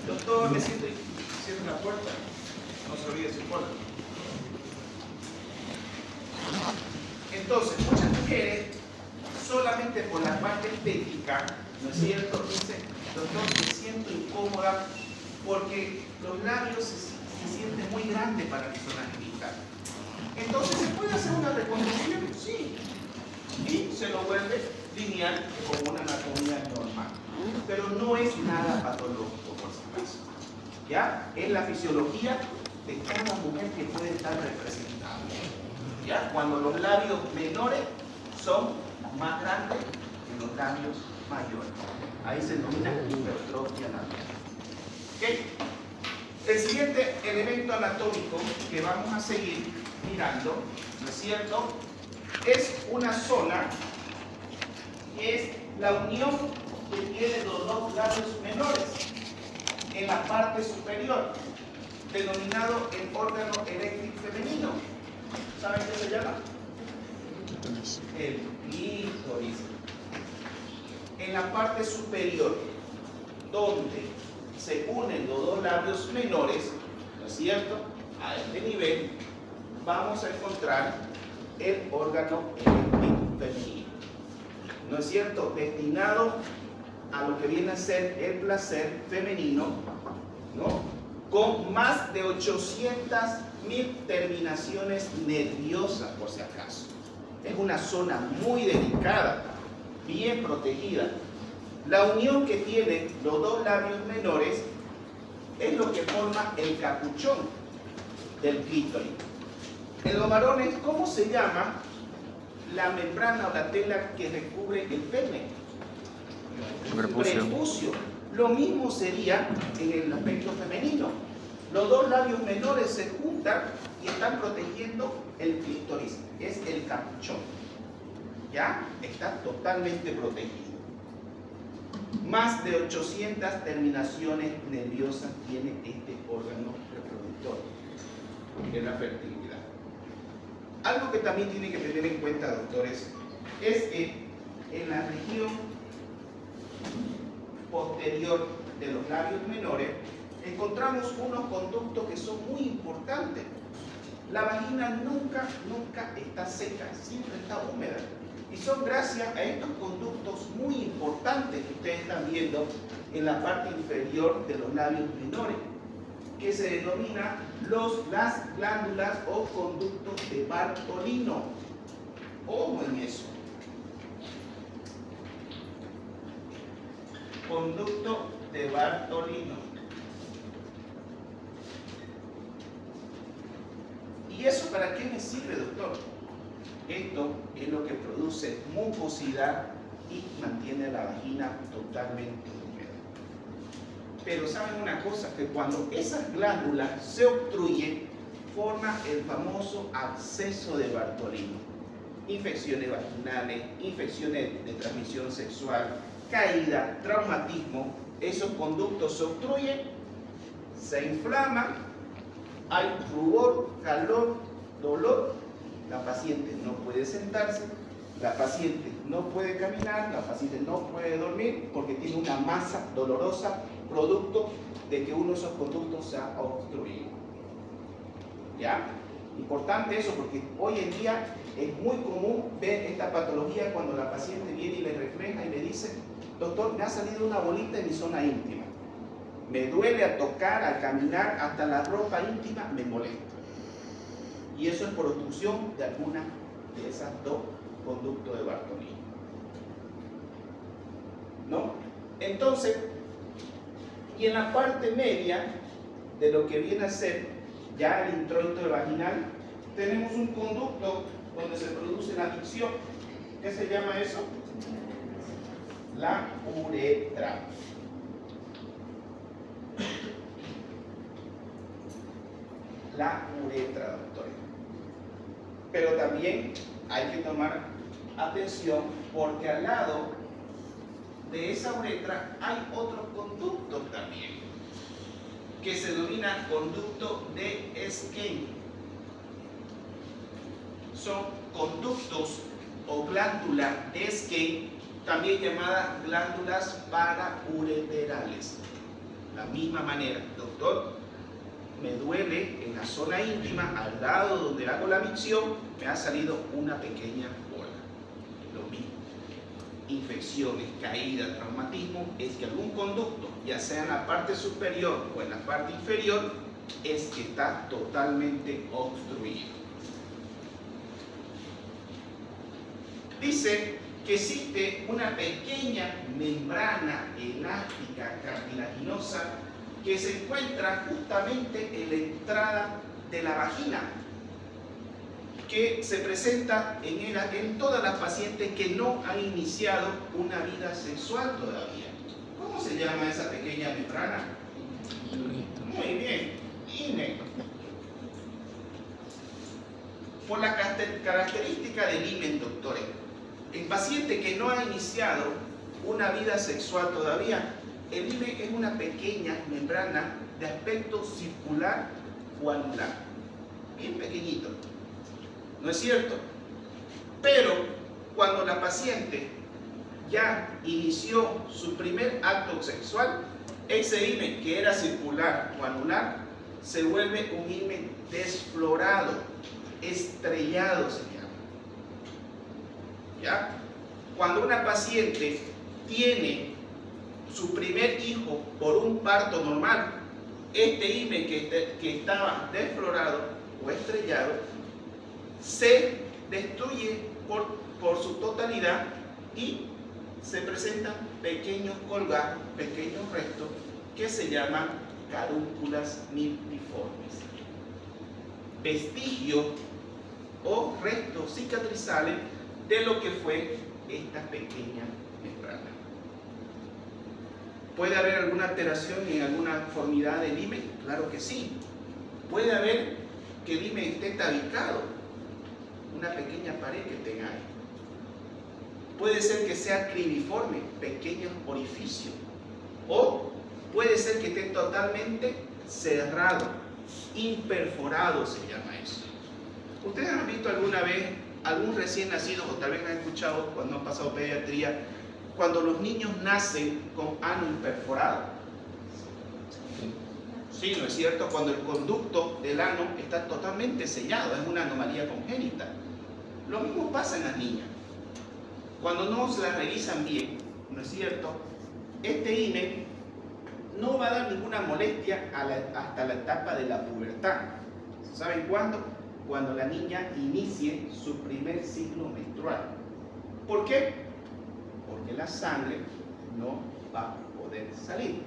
Doctor, me siento y cierro la puerta. No se olvide su cola. Entonces, muchas mujeres, solamente por la parte estética, ¿no es cierto? Dicen, doctor, me siento incómoda porque los labios se sienten muy grandes para mi zona genital. Entonces, ¿se puede hacer una reconstrucción? Sí. Y se lo vuelve lineal como una anatomía normal. Pero no es nada patológico, por si acaso. ¿Ya? Es la fisiología de cada mujer que puede estar representada. ¿Ya? Cuando los labios menores son más grandes que los labios mayores. Ahí se denomina hipertrofia anatómica. ¿Okay? El siguiente elemento anatómico que vamos a seguir mirando, ¿no es cierto?, es una zona que es la unión que tiene los dos labios menores en la parte superior, denominado el órgano eréctil femenino. ¿Saben qué se llama? El clítoris. En la parte superior, donde se unen los dos labios menores, ¿no es cierto?, a este nivel, vamos a encontrar el órgano eréctil femenino. ¿No es cierto? Destinado a lo que viene a ser el placer femenino, ¿no?, con más de 800.000 terminaciones nerviosas, por si acaso. Es una zona muy delicada, bien protegida. La unión que tienen los dos labios menores es lo que forma el capuchón del clítoris. En los varones, ¿cómo se llama la membrana o la tela que recubre el pene? Prepucio. Lo mismo sería en el aspecto femenino. Los dos labios menores se juntan y están protegiendo el clítoris. Es el capuchón. ¿Ya? Está totalmente protegido. Más de 800 terminaciones nerviosas tiene este órgano reproductor en la fertilidad. Algo que también tienen que tener en cuenta, doctores, es que en la región posterior de los labios menores encontramos unos conductos que son muy importantes. La vagina nunca está seca, siempre está húmeda. Y son gracias a estos conductos muy importantes que ustedes están viendo en la parte inferior de los labios menores, que se denomina las glándulas o conductos de Bartolino. Ojo en eso. Conducto de Bartolino. ¿Y eso para qué me sirve, doctor? Esto es lo que produce mucosidad y mantiene la vagina totalmente húmeda. Pero saben una cosa, que cuando esas glándulas se obstruyen, forma el famoso absceso de Bartolino. Infecciones vaginales, infecciones de transmisión sexual, caída, traumatismo, esos conductos se obstruyen, se inflaman, hay rubor, calor, dolor, la paciente no puede sentarse, la paciente no puede caminar, la paciente no puede dormir porque tiene una masa dolorosa producto de que uno de esos conductos se ha obstruido. ¿Ya? Importante eso porque hoy en día es muy común ver esta patología cuando la paciente viene y le refleja y le dice: doctor, me ha salido una bolita en mi zona íntima. Me duele al tocar, al caminar, hasta la ropa íntima me molesta. Y eso es por obstrucción de alguna de esas dos conductos de Bartolino. ¿No? Entonces, y en la parte media de lo que viene a ser ya el introito vaginal, tenemos un conducto donde se produce la micción. ¿Qué se llama eso? La uretra. La uretra, doctores. Pero también hay que tomar atención porque al lado de esa uretra hay otros conductos también, que se denomina conducto de Skene. Son conductos o glándulas de Skene, también llamadas glándulas paraureterales. La misma manera, doctor, me duele en la zona íntima, al lado donde hago la micción, me ha salido una pequeña bola. Lo mismo. Infecciones, caídas, traumatismo, es que algún conducto, ya sea en la parte superior o en la parte inferior, es que está totalmente obstruido. Dice que existe una pequeña membrana elástica cartilaginosa que se encuentra justamente en la entrada de la vagina, que se presenta en todas las pacientes que no han iniciado una vida sexual todavía. ¿Cómo se llama esa pequeña membrana? Muy bien, INE. Por la característica del himen, doctores, en paciente que no ha iniciado una vida sexual todavía, el himen es una pequeña membrana de aspecto circular o anular, bien pequeñito, ¿no es cierto? Pero cuando la paciente ya inició su primer acto sexual, ese himen que era circular o anular se vuelve un himen desflorado, estrellado se llama. ¿Ya? Cuando una paciente tiene su primer hijo por un parto normal, este himen que estaba desflorado o estrellado se destruye por su totalidad y se presentan pequeños colgajos, pequeños restos que se llaman carúnculas miltiformes. Vestigios o restos cicatrizales de lo que fue esta pequeña membrana. ¿Puede haber alguna alteración en alguna formidad del himen? Claro que sí. Puede haber que el himen esté tabicado, una pequeña pared que tenga ahí. Puede ser que sea cribiforme, pequeños orificios. O puede ser que esté totalmente cerrado, imperforado se llama eso. ¿Ustedes han visto alguna vez algún recién nacido, o tal vez han escuchado cuando han pasado pediatría, cuando los niños nacen con ano imperforado? Sí, ¿no es cierto? Cuando el conducto del ano está totalmente sellado, es una anomalía congénita. Lo mismo pasa en las niñas. Cuando no se las revisan bien, ¿no es cierto? Este himen no va a dar ninguna molestia hasta la etapa de la pubertad. ¿Saben cuándo? Cuando la niña inicie su primer ciclo menstrual. ¿Por qué? Porque la sangre no va a poder salir.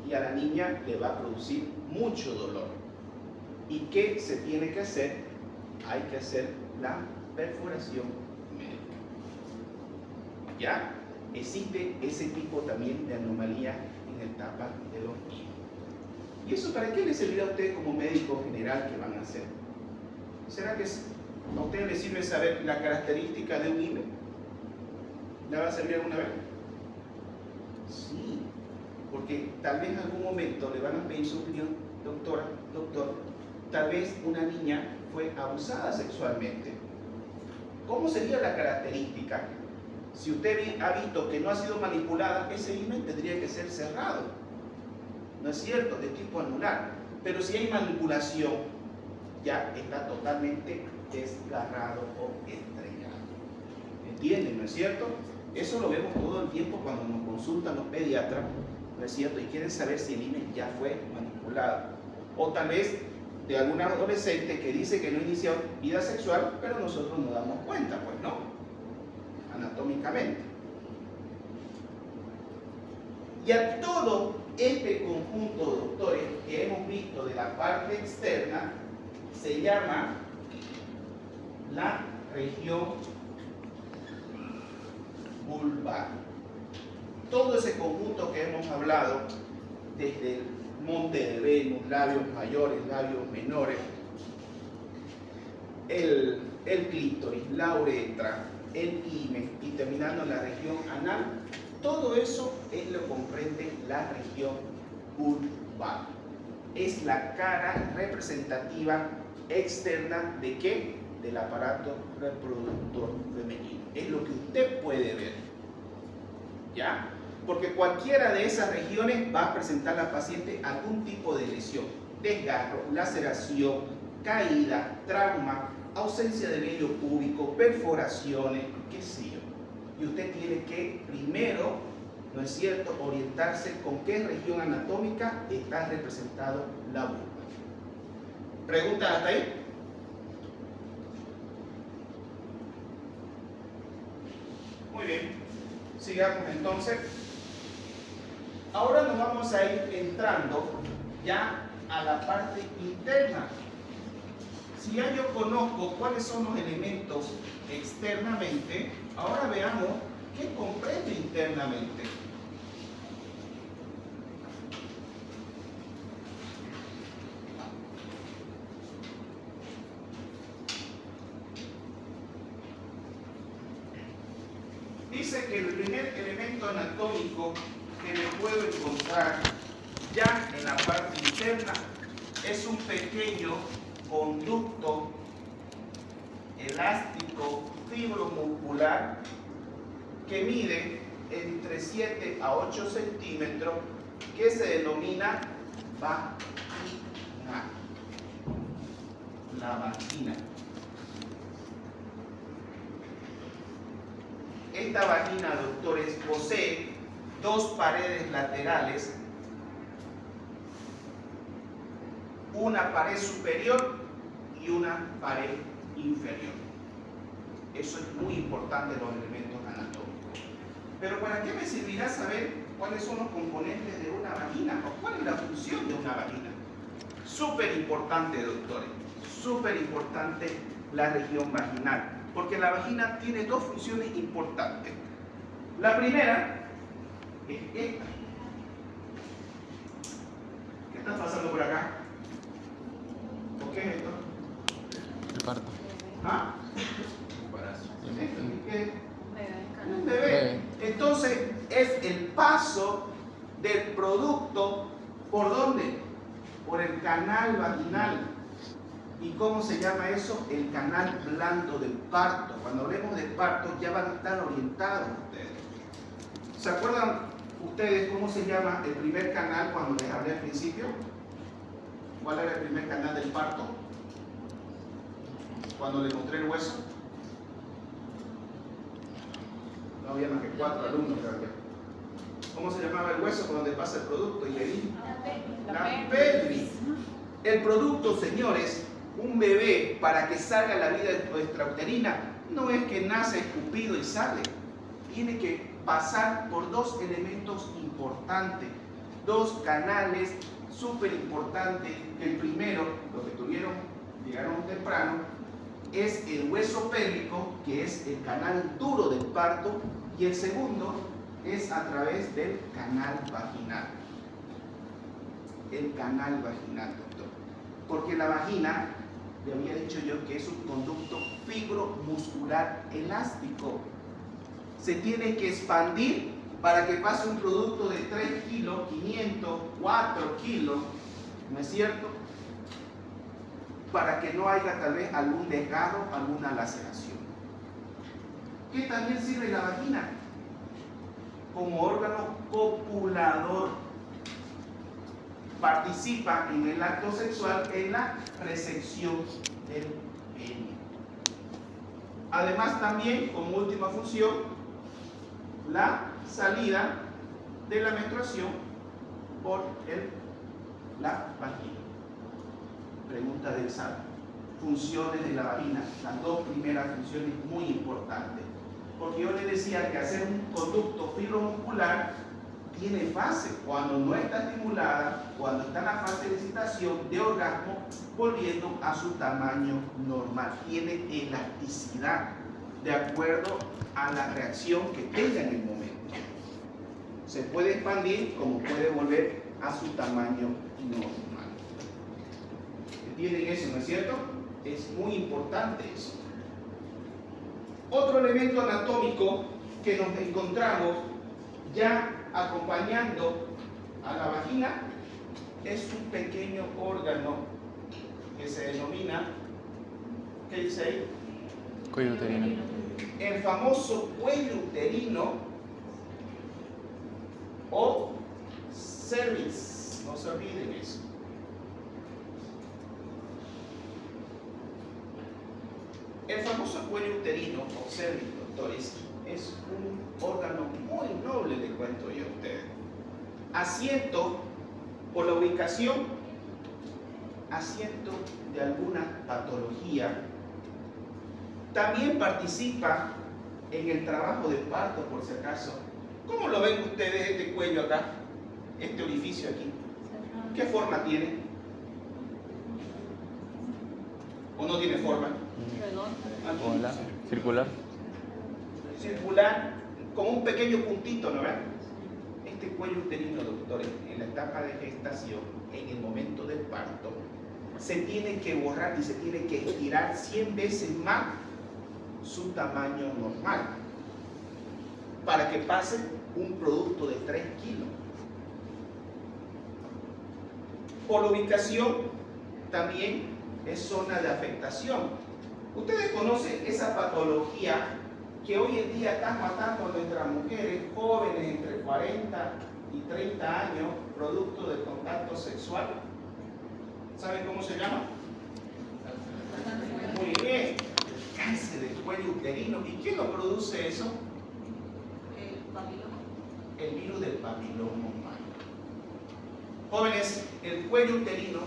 Y a la niña le va a producir mucho dolor. ¿Y qué se tiene que hacer? Hay que hacer la perforación médica. ¿Ya? Existe ese tipo también de anomalía en la etapa de los niños. ¿Y eso para qué les servirá a ustedes como médico general que van a hacer? ¿Será que a ustedes les sirve saber la característica de un himen? ¿Le va a servir alguna vez? Sí, porque tal vez en algún momento le van a pedir su opinión, doctora, doctor, tal vez una niña fue abusada sexualmente. ¿Cómo sería la característica? Si usted ha visto que no ha sido manipulada, ese himen tendría que ser cerrado, ¿no es cierto? De tipo anular. Pero si hay manipulación, ya está totalmente desgarrado o estrellado. ¿Entienden, no es cierto? Eso lo vemos todo el tiempo cuando nos consultan los pediatras, ¿no es cierto? Y quieren saber si el himen ya fue manipulado. O tal vez de algún adolescente que dice que no inició vida sexual, pero nosotros nos damos cuenta, pues no, anatómicamente. Y a todo este conjunto, doctores, que hemos visto de la parte externa, se llama la región vulvar. Todo ese conjunto que hemos hablado, desde el monte de Venus, labios mayores, labios menores, el clítoris, la uretra, el himen y terminando en la región anal, todo eso lo comprende la región vulvar. Es la cara representativa externa ¿de qué? Del aparato reproductor femenino. Es lo que usted puede ver. ¿Ya? porque cualquiera de esas regiones va a presentar a la paciente algún tipo de lesión, desgarro, laceración, caída, trauma, ausencia de vello púbico, perforaciones, qué sé yo. Y usted tiene que primero, ¿no es cierto?, orientarse con qué región anatómica está representado la vulva. ¿Preguntas hasta ahí? Muy bien, sigamos entonces. Ahora nos vamos a ir entrando ya a la parte interna. Si ya yo conozco cuáles son los elementos externamente, ahora veamos qué comprende internamente. Dice que el primer elemento anatómico que me puedo encontrar ya en la parte interna es un pequeño conducto elástico fibromuscular que mide entre 7 a 8 centímetros, que se denomina vagina. La vagina. Esta vagina, doctores, posee dos paredes laterales, una pared superior y una pared inferior. Eso es muy importante en los elementos anatómicos. Pero ¿para qué me servirá saber cuáles son los componentes de una vagina o cuál es la función de una vagina? Súper importante, doctores, súper importante la región vaginal, porque la vagina tiene dos funciones importantes. La primera es esta. ¿Qué está pasando por acá? ¿O qué es esto? El parto. ¿Ah? ¿Qué es? Un bebé. Bebé. Entonces es el paso del producto, ¿por dónde? Por el canal vaginal. ¿Y cómo se llama eso? El canal blando del parto. Cuando hablemos de parto ya van a estar orientados ustedes. ¿Se acuerdan ustedes cómo se llama el primer canal cuando les hablé al principio? ¿Cuál era el primer canal del parto? Cuando le mostré el hueso. No había más que 4 alumnos, creo que. ¿Cómo se llamaba el hueso por donde pasa el producto? Y le di la pelvis. El producto, señores, un bebé para que salga la vida extrauterina, no es que nace escupido y sale. Tiene que pasar por dos elementos importantes, dos canales súper importantes. El primero, los que llegaron temprano, es el hueso pélvico, que es el canal duro del parto, y el segundo es a través del canal vaginal. El canal vaginal, doctor. Porque la vagina, le había dicho yo que es un conducto fibromuscular elástico. Se tiene que expandir para que pase un producto de 3 kilos, 500, 4 kilos, ¿no es cierto? Para que no haya tal vez algún desgarro, alguna laceración. ¿Qué también sirve la vagina? Como órgano copulador. Participa en el acto sexual en la resección del pene. Además también, como última función, la salida de la menstruación por la vagina. Pregunta del examen. Funciones de la vagina. Las dos primeras funciones muy importantes. Porque yo le decía que hacer un conducto fibromuscular tiene fase. Cuando no está estimulada, cuando está en la fase de excitación, de orgasmo, volviendo a su tamaño normal. Tiene elasticidad de acuerdo a la reacción que tenga en el momento. Se puede expandir como puede volver a su tamaño normal. ¿Entienden eso, no es cierto? Es muy importante eso. Otro elemento anatómico que nos encontramos ya acompañando a la vagina es un pequeño órgano que se denomina, ¿qué dice ahí? Cuello uterino. El famoso cuello uterino, o cervix. No se olviden eso. El famoso cuello uterino o cervix, doctores, es un órgano muy noble, le cuento yo a ustedes. Asiento por la ubicación, asiento de alguna patología. También participa en el trabajo de parto, por si acaso. ¿Cómo lo ven ustedes este cuello acá? Este orificio aquí. ¿Qué forma tiene? ¿O no tiene forma? Hola. Circular. Circular, como un pequeño puntito, ¿no ven? Este cuello uterino, doctores, en la etapa de gestación, en el momento del parto, se tiene que borrar y se tiene que estirar 100 veces más su tamaño normal para que pase un producto de 3 kilos. Por ubicación también es zona de afectación. Ustedes conocen esa patología que hoy en día está matando a nuestras mujeres jóvenes entre 40 y 30 años producto del contacto sexual. ¿Saben cómo se llama? Muy bien, el cáncer del cuello uterino. ¿Y quién lo produce eso? El papiloma. El virus del papiloma humano. Jóvenes, el cuello uterino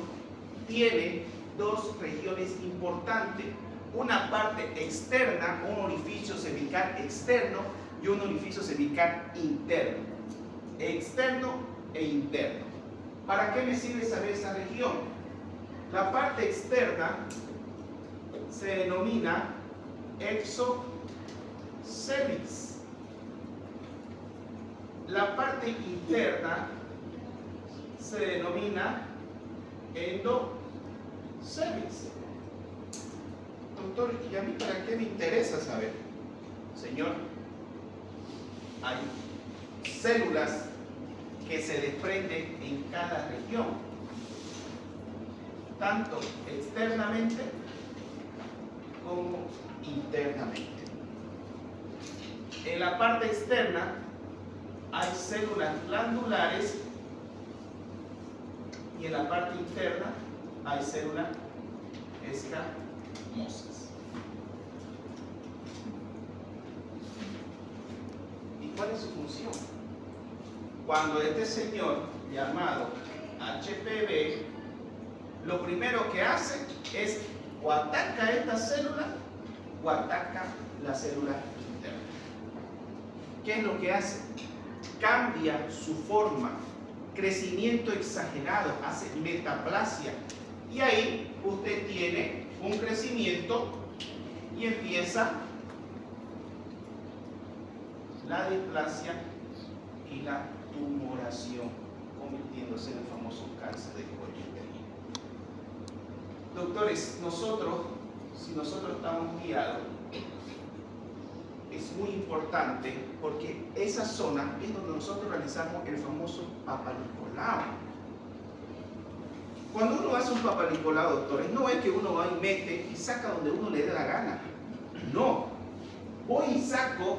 tiene dos regiones importantes. Una parte externa, un orificio cervical externo y un orificio cervical interno. Externo e interno. ¿Para qué me sirve saber esa región? La parte externa se denomina exocervix. La parte interna se denomina endocervix. Doctor, ¿y a mí para qué me interesa saber? Señor, hay células que se desprenden en cada región, tanto externamente como internamente. En la parte externa hay células glandulares y en la parte interna hay células escamosas. ¿Y cuál es su función? Cuando este señor llamado HPV, lo primero que hace es o ataca esta célula o ataca la célula interna. ¿Qué es lo que hace? Cambia su forma, crecimiento exagerado, hace metaplasia. Y ahí usted tiene un crecimiento y empieza la displasia y la tumoración, convirtiéndose en el famoso cáncer de cuello uterino. Doctores, si nosotros estamos guiados, es muy importante porque esa zona es donde nosotros realizamos el famoso Papa Nicolau. Cuando uno hace un Papa Nicolau, doctores, no es que uno va y mete y saca donde uno le dé la gana. No. Voy y saco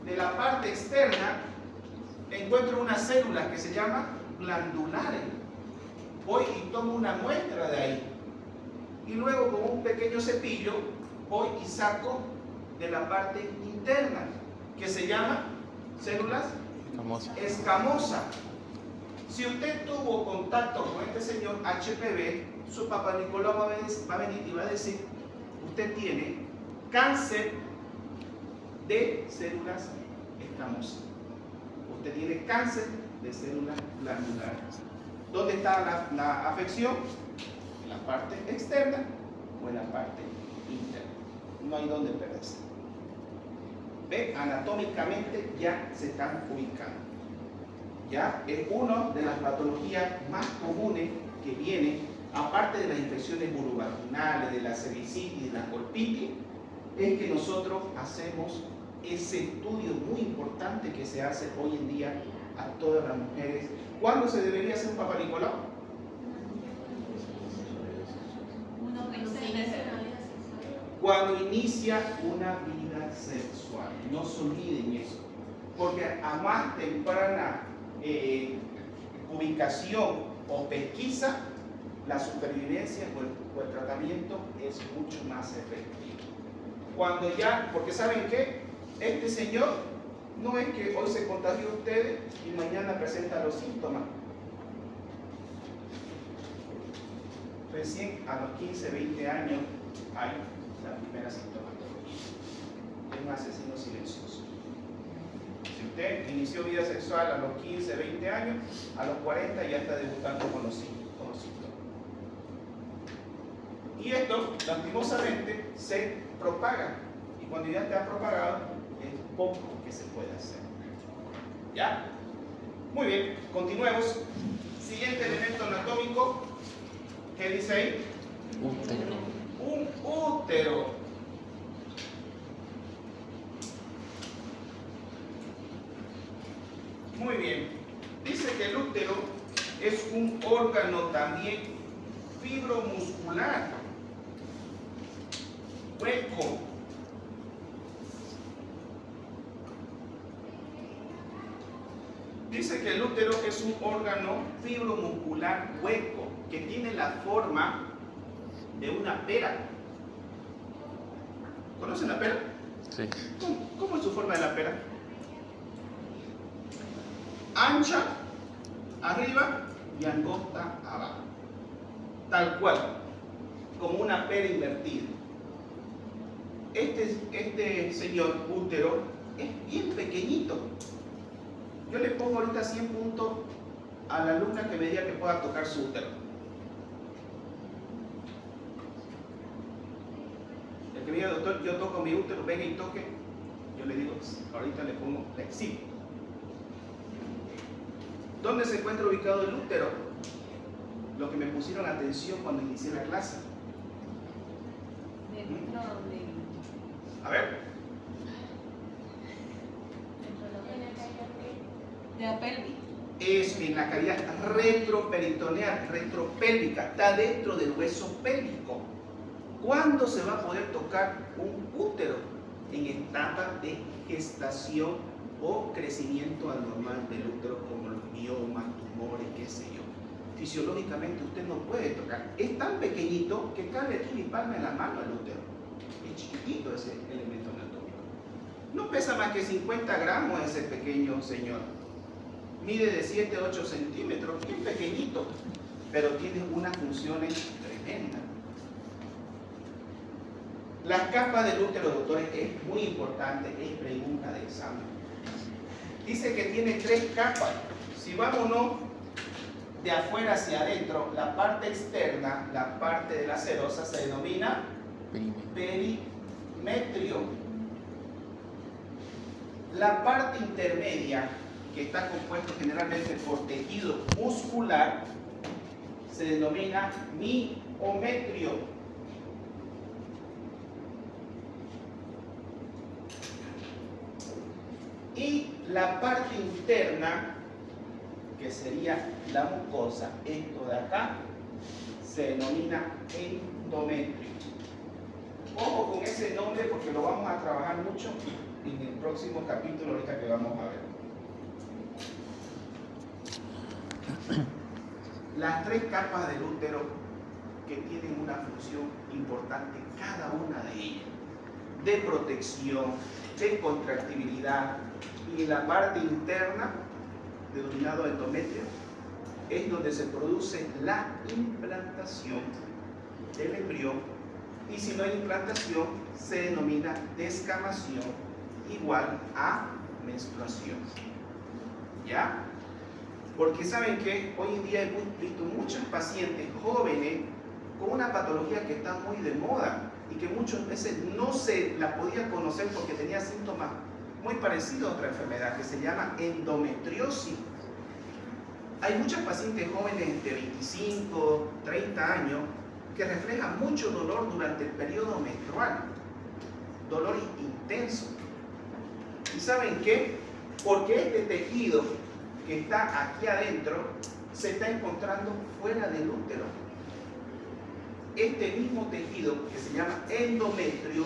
de la parte externa, encuentro unas células que se llaman glandulares. Voy y tomo una muestra de ahí. Y luego con un pequeño cepillo voy y saco de la parte interna, que se llama células escamosas. Si usted tuvo contacto con este señor HPV, su Papa Nicolau va a venir y va a decir, usted tiene cáncer de células escamosas. Usted tiene cáncer de células glandulares. ¿Dónde está la afección? ¿En la parte externa o en la parte interna? No hay dónde perderse. ¿Ve? Anatómicamente ya se están ubicando. Ya es una de las patologías más comunes que viene, aparte de las infecciones vulvovaginales, de la cervicitis, de la colpitis, es que nosotros hacemos ese estudio muy importante que se hace hoy en día a todas las mujeres. ¿Cuándo se debería hacer un Papa Nicolau? Cuando inicia una vida sexual. No se olviden eso, porque a más temprana ubicación o pesquisa, la supervivencia o el tratamiento es mucho más efectivo. Cuando ya, porque ¿saben qué? Este señor no es que hoy se contagió a ustedes y mañana presenta los síntomas. Recién a los 15, 20 años hay la primera sintomatología. Es un asesino silencioso. Si usted inició vida sexual a los 15, 20 años, a los 40 ya está debutando con los síntomas. Y esto, lastimosamente, se propaga. Y cuando ya está propagado, es poco que se puede hacer. ¿Ya? Muy bien, continuemos. Siguiente elemento anatómico. ¿Qué dice ahí? Útero. Un útero. Muy bien. Dice que el útero es un órgano también fibromuscular, hueco. Dice que el útero es un órgano fibromuscular hueco que tiene la forma de una pera. ¿Conocen la pera? Sí. ¿Cómo es su forma de la pera? Ancha arriba y angosta abajo. Tal cual, como una pera invertida. Este señor útero es bien pequeñito. Yo le pongo ahorita 100 puntos a la alumna que me diga que pueda tocar su útero. El que me diga, doctor, yo toco mi útero, venga y toque. Yo le digo, ahorita le pongo, le exhibo. ¿Dónde se encuentra ubicado el útero? Lo que me pusieron atención cuando inicié la clase. Dentro A ver. de la pelvis. Es en la cavidad retroperitoneal, retropélvica, está dentro del hueso pélvico. ¿Cuándo se va a poder tocar un útero? En etapa de gestación o crecimiento anormal del útero, como los miomas, tumores, qué sé yo. Fisiológicamente usted no puede tocar. Es tan pequeñito que cabe aquí mi palma en la mano el útero. Es chiquitito ese elemento anatómico. No pesa más que 50 gramos ese pequeño señor. Mide de 7 a 8 centímetros, bien pequeñito, pero tiene unas funciones tremendas. Las capas del útero, doctores, es muy importante, es pregunta de examen. Dice que tiene 3 capas. Si vámonos de afuera hacia adentro, la parte externa, la parte de la serosa, se denomina perimetrio. La parte intermedia, que está compuesto generalmente por tejido muscular, se denomina miometrio. Y la parte interna, que sería la mucosa, esto de acá, se denomina endometrio. Ojo con ese nombre porque lo vamos a trabajar mucho en el próximo capítulo ahorita que vamos a ver. Las 3 capas del útero que tienen una función importante, cada una de ellas, de protección, de contractibilidad, y la parte interna, denominado endometrio, es donde se produce la implantación del embrión, y si no hay implantación, se denomina descamación, igual a menstruación. ¿Ya? Porque saben que hoy en día he visto muchos pacientes jóvenes con una patología que está muy de moda y que muchas veces no se la podía conocer porque tenía síntomas muy parecidos a otra enfermedad que se llama endometriosis. Hay muchos pacientes jóvenes de 25, 30 años que reflejan mucho dolor durante el periodo menstrual, dolor intenso. ¿Y saben qué? Porque este tejido que está aquí adentro se está encontrando fuera del útero. Este mismo tejido que se llama endometrio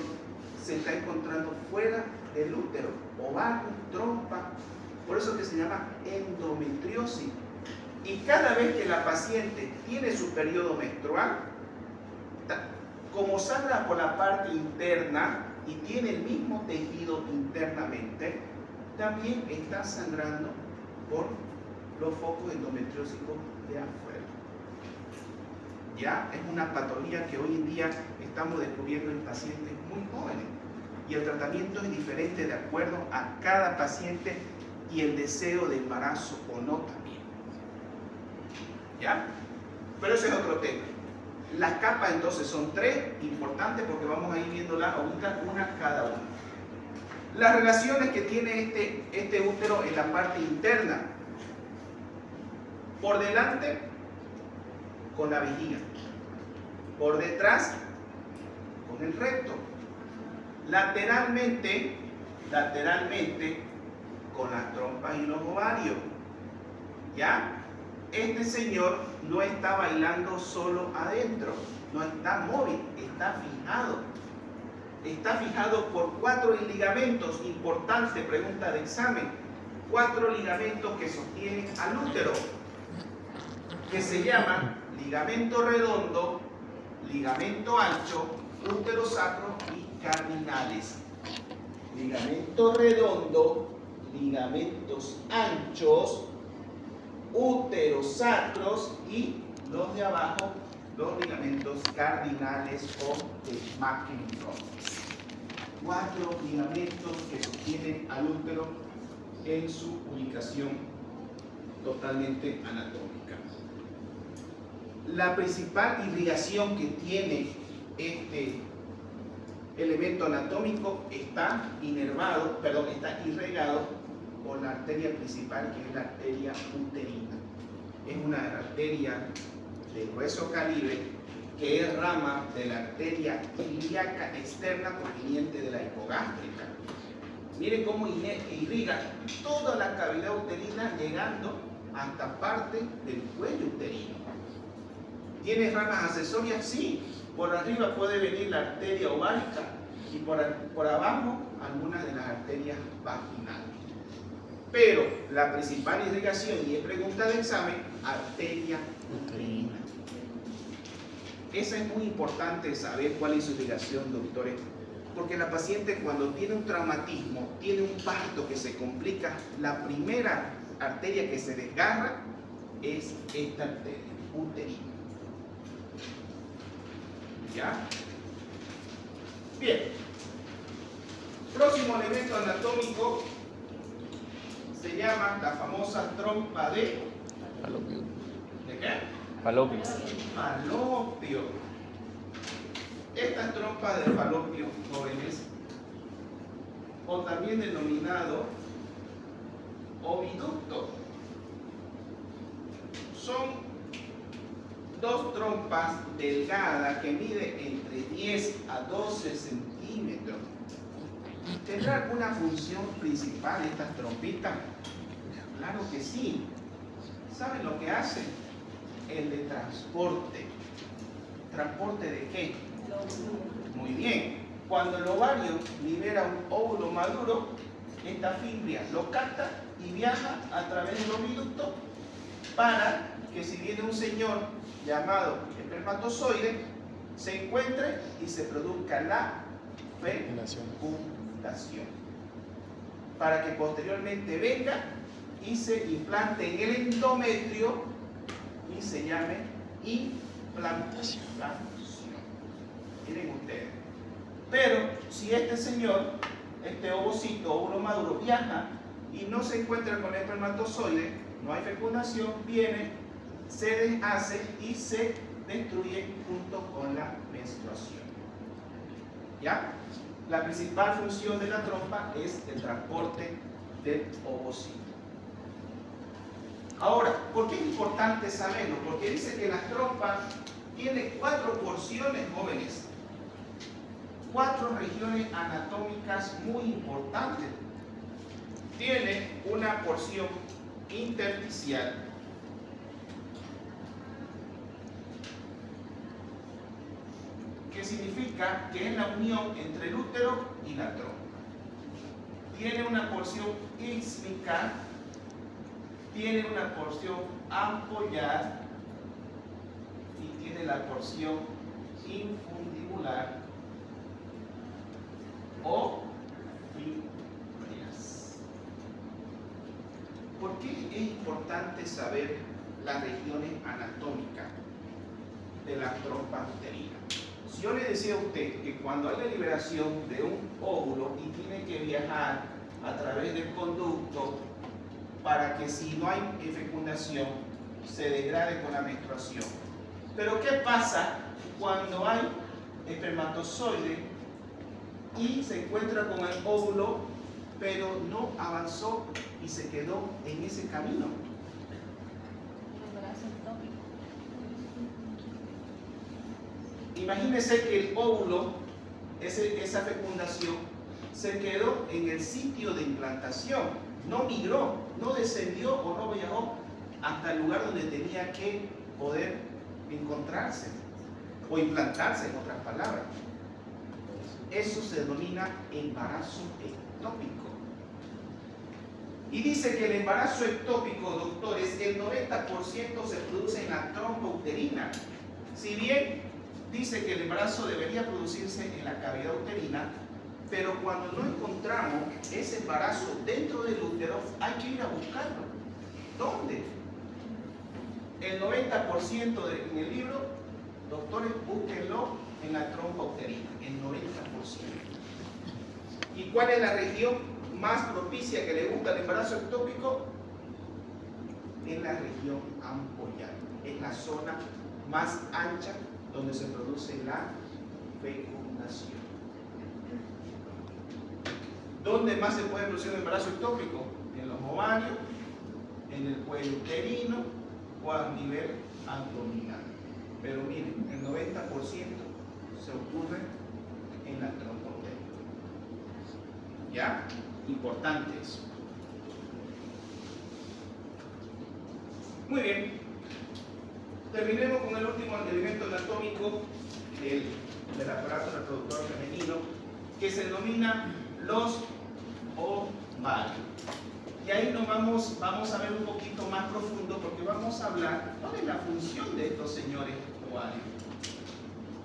se está encontrando fuera del útero, ovario, trompa, por eso que se llama endometriosis. endometriosis. Y cada vez que la paciente tiene su periodo menstrual, como sangra por la parte interna y tiene el mismo tejido internamente, también está sangrando por los focos endometriósicos de afuera. Ya es una patología que hoy en día estamos descubriendo en pacientes muy jóvenes. Y el tratamiento es diferente de acuerdo a cada paciente y el deseo de embarazo o no también. ¿Ya? Pero ese es otro tema. Las capas entonces son 3, importantes porque vamos a ir viéndolas ahorita una cada una. Las relaciones que tiene este útero en la parte interna. Por delante, con la vejiga. Por detrás, con el recto. Lateralmente, con las trompas y los ovarios. ¿Ya? Este señor no está bailando solo adentro, no está móvil, está fijado. Está fijado por 4 ligamentos, importante pregunta de examen. 4 ligamentos que sostienen al útero, que se llaman ligamento redondo, ligamento ancho, útero sacro y cardinales. Ligamento redondo, ligamentos anchos, úteros sacros y los de abajo, los ligamentos cardinales o de Mackenroth. 4 ligamentos que sostienen al útero en su ubicación totalmente anatómica. La principal irrigación que tiene este elemento anatómico está irrigado por la arteria principal, que es la arteria uterina. Es una arteria de grueso calibre que es rama de la arteria ilíaca externa proveniente de la hipogástrica. Miren cómo irriga toda la cavidad uterina llegando hasta parte del cuello uterino. ¿Tiene ramas accesorias? Sí. Por arriba puede venir la arteria ovárica y por abajo algunas de las arterias vaginales. Pero la principal irrigación, y es pregunta de examen, arteria uterina. Esa es muy importante saber cuál es su irrigación, doctores, porque la paciente cuando tiene un traumatismo, tiene un parto que se complica, la primera arteria que se desgarra es esta arteria uterina. ¿Ya? Bien. Próximo elemento anatómico se llama la famosa trompa de Falopio. ¿de qué? Falopio. Falopio. Estas trompas de falopio, jóvenes, o también denominado oviducto, son 2 trompas delgadas que miden entre 10 a 12 centímetros. ¿Tendrá alguna función principal estas trompitas? Claro que sí. ¿Saben lo que hacen? El de transporte. ¿Transporte de qué? Muy bien. Cuando el ovario libera un óvulo maduro, esta fibria lo capta y viaja a través del oviducto para que si viene un señor llamado espermatozoide, se encuentre y se produzca la fecundación, para que posteriormente venga y se implante en el endometrio y se llame implantación. Miren ustedes. Pero si este señor, este ovocito, óvulo maduro, viaja y no se encuentra con el espermatozoide, no hay fecundación, viene, se deshace y se destruye junto con la menstruación. ¿Ya? La principal función de la trompa es el transporte del ovocito. Ahora, ¿por qué es importante saberlo? Porque dice que la trompa tiene 4 porciones, jóvenes. 4 regiones anatómicas muy importantes. Tiene una porción intersticial, que significa que es la unión entre el útero y la trompa. Tiene una porción ísmica, tiene una porción ampollar y tiene la porción infundibular o fimbrias. ¿Por qué es importante saber las regiones anatómicas de la trompa uterina? Si yo le decía a usted que cuando hay la liberación de un óvulo y tiene que viajar a través del conducto para que si no hay fecundación se degrade con la menstruación. Pero ¿qué pasa cuando hay espermatozoide y se encuentra con el óvulo pero no avanzó y se quedó en ese camino? Embarazo ectópico. Imagínese que el óvulo, esa fecundación, se quedó en el sitio de implantación, no migró, no descendió o no viajó hasta el lugar donde tenía que poder encontrarse o implantarse, en otras palabras. Eso se denomina embarazo ectópico. Y dice que el embarazo ectópico, doctores, el 90% se produce en la trompa uterina. Si bien dice que el embarazo debería producirse en la cavidad uterina, pero cuando no encontramos ese embarazo dentro del útero, hay que ir a buscarlo. ¿Dónde? El 90% en el libro, doctores, búsquenlo en la trompa uterina, el 90%. ¿Y cuál es la región más propicia que le gusta el embarazo ectópico? En la región ampollar, es la zona más ancha donde se produce la fecundación. ¿Dónde más se puede producir el embarazo ectópico? En los ovarios, en el cuello uterino o a nivel abdominal. Pero miren, el 90% se ocurre en la trompa uterina. ¿Ya? Importante eso. Muy bien. Terminemos con el último elemento anatómico del aparato reproductor femenino, que se denomina los ovarios. Y ahí nos vamos a ver un poquito más profundo porque vamos a hablar cuál es la función de estos señores ovarios.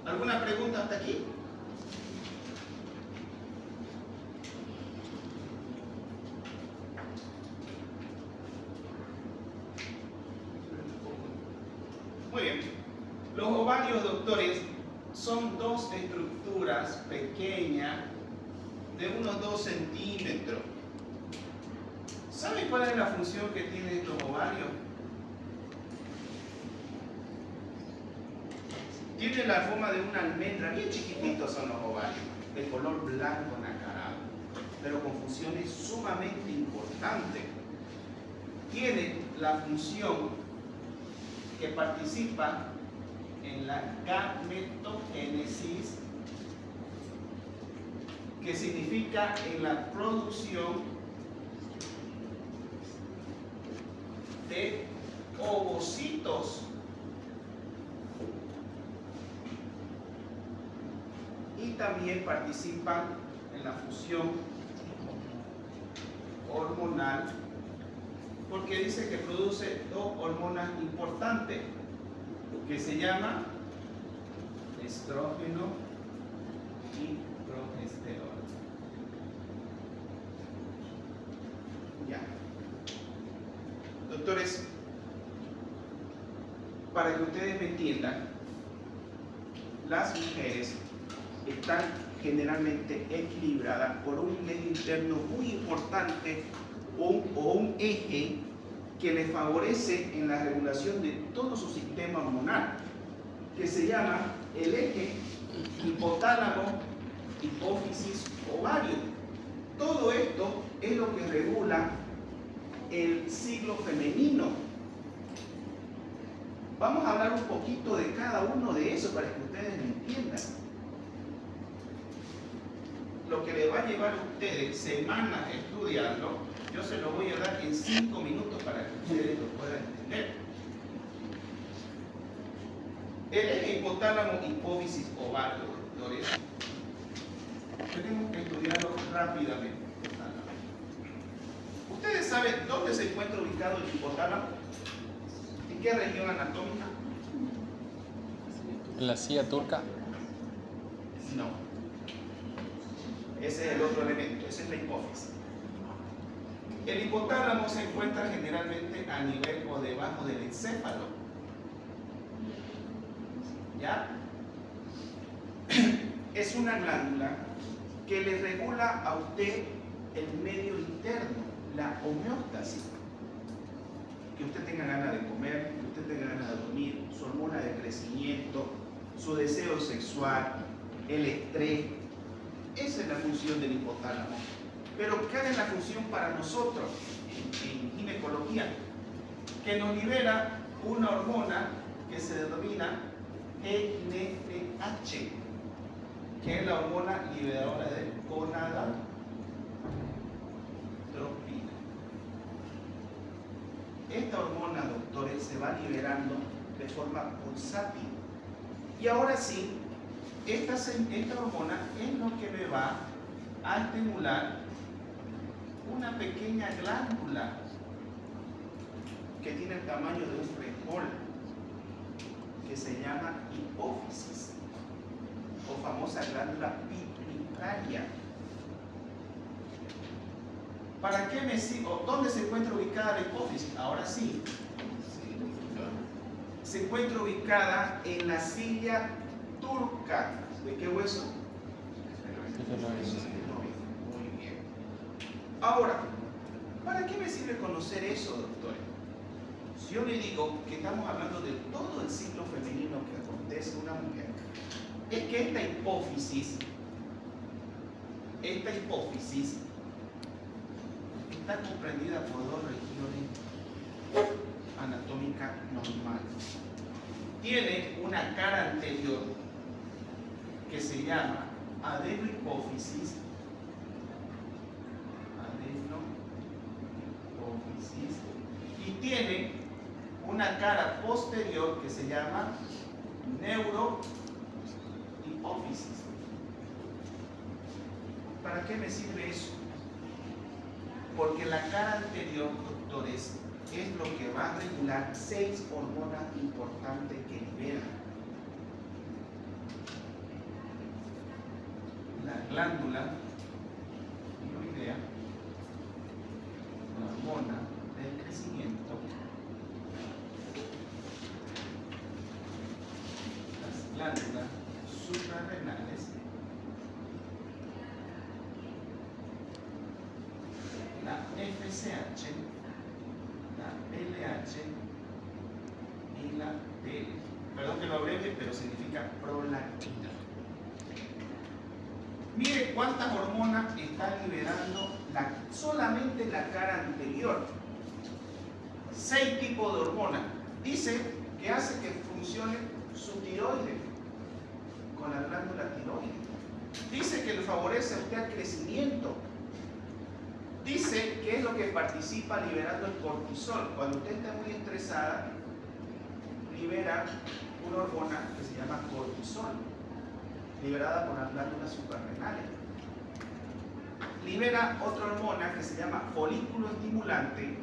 ¿Alguna pregunta hasta aquí? Muy bien. Los ovarios, doctores, son dos estructuras pequeñas de unos 2 centímetros. ¿Saben cuál es la función que tienen estos ovarios? Tienen la forma de una almendra, bien chiquititos son los ovarios, de color blanco nacarado, pero con funciones sumamente importantes. Tienen la función que participa en la gametogénesis, que significa en la producción de ovocitos. Y también participan en la fusión hormonal, porque dice que produce 2 hormonas importantes que se llaman estrógeno y progesterona. Ya. Doctores, para que ustedes me entiendan, las mujeres están generalmente equilibradas por un medio interno muy importante o un eje que les favorece en la regulación de todo su sistema hormonal, que se llama el eje hipotálamo, hipófisis, ovario. Todo esto es lo que regula el ciclo femenino. Vamos a hablar un poquito de cada uno de esos para que ustedes me entiendan. Lo que le va a llevar a ustedes semanas estudiando, yo se lo voy a dar en 5 minutos para que ustedes lo puedan entender. El eje hipotálamo, hipófisis, ovario, doctores, tenemos que estudiarlo rápidamente. ¿Ustedes saben dónde se encuentra ubicado el hipotálamo? ¿En qué región anatómica? ¿En la silla turca? No. Ese es el otro elemento, esa es la hipófisis. El hipotálamo se encuentra generalmente a nivel o debajo del encéfalo. ¿Ya? Es una glándula que le regula a usted el medio interno, la homeostasis. Que usted tenga ganas de comer, que usted tenga ganas de dormir, su hormona de crecimiento, su deseo sexual, el estrés. Esa es la función del hipotálamo. Pero ¿cuál es la función para nosotros en ginecología? Que nos libera una hormona que se denomina LDH, que es la hormona liberadora de gonadotropina. Esta hormona, doctores, se va liberando de forma pulsátil. Y ahora sí, esta hormona es lo que me va a estimular una pequeña glándula que tiene el tamaño de un frijol, que se llama hipófisis, o famosa glándula pituitaria. ¿Para qué me sirve? ¿Dónde se encuentra ubicada la hipófisis? Ahora sí. Se encuentra ubicada en la silla turca. ¿De qué hueso? Muy bien. Ahora, ¿para qué me sirve conocer eso, doctores? Si yo le digo que estamos hablando de todo el ciclo femenino que acontece en una mujer, es que esta hipófisis está comprendida por dos regiones anatómicas normales. Tiene una cara anterior que se llama adenohipófisis, y tiene una cara posterior que se llama neurohipófisis. ¿Para qué me sirve eso? Porque la cara anterior, doctores, es lo que va a regular 6 hormonas importantes que liberan. La glándula tiroidea, la hormona del crecimiento, las glándulas suprarrenales, la FSH, la LH y la DL. Perdón que lo abreve, pero significa prolactina. Mire cuántas hormonas está liberando solamente la cara anterior. 6 tipos de hormonas. Dice que hace que funcione su tiroides con la glándula tiroides. Dice que le favorece a usted el crecimiento. Dice que es lo que participa liberando el cortisol. Cuando usted está muy estresada, libera una hormona que se llama cortisol, liberada por las glándulas suprarrenales. Libera otra hormona que se llama folículo estimulante,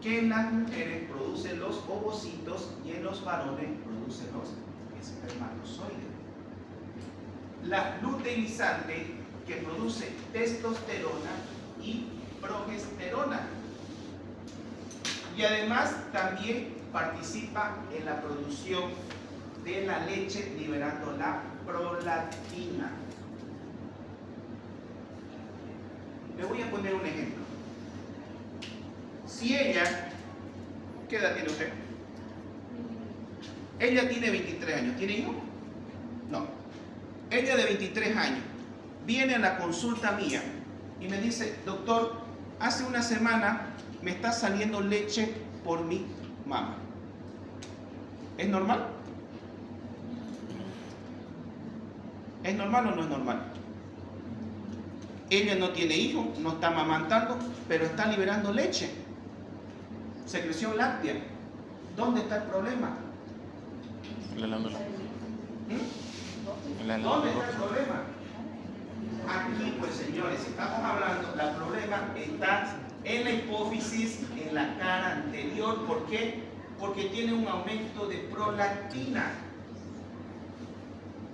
que en las mujeres produce los ovocitos y en los varones produce los espermatozoides. La luteinizante, que produce testosterona y progesterona. Y además también participa en la producción de la leche liberando la prolactina. Le voy a poner un ejemplo. Si ella, ¿qué edad tiene usted? Ella tiene 23 años. ¿Tiene hijo? No. Ella de 23 años viene a la consulta mía y me dice: doctor, hace una semana me está saliendo leche por mi mama. ¿Es normal? ¿Es normal o no es normal? Ella no tiene hijos, no está amamantando, pero está liberando leche. Secreción láctea. ¿Dónde está el problema? La glándula. ¿Dónde está el problema? Aquí, pues señores, estamos hablando, el problema está en la hipófisis, en la cara anterior. ¿Por qué? Porque tiene un aumento de prolactina.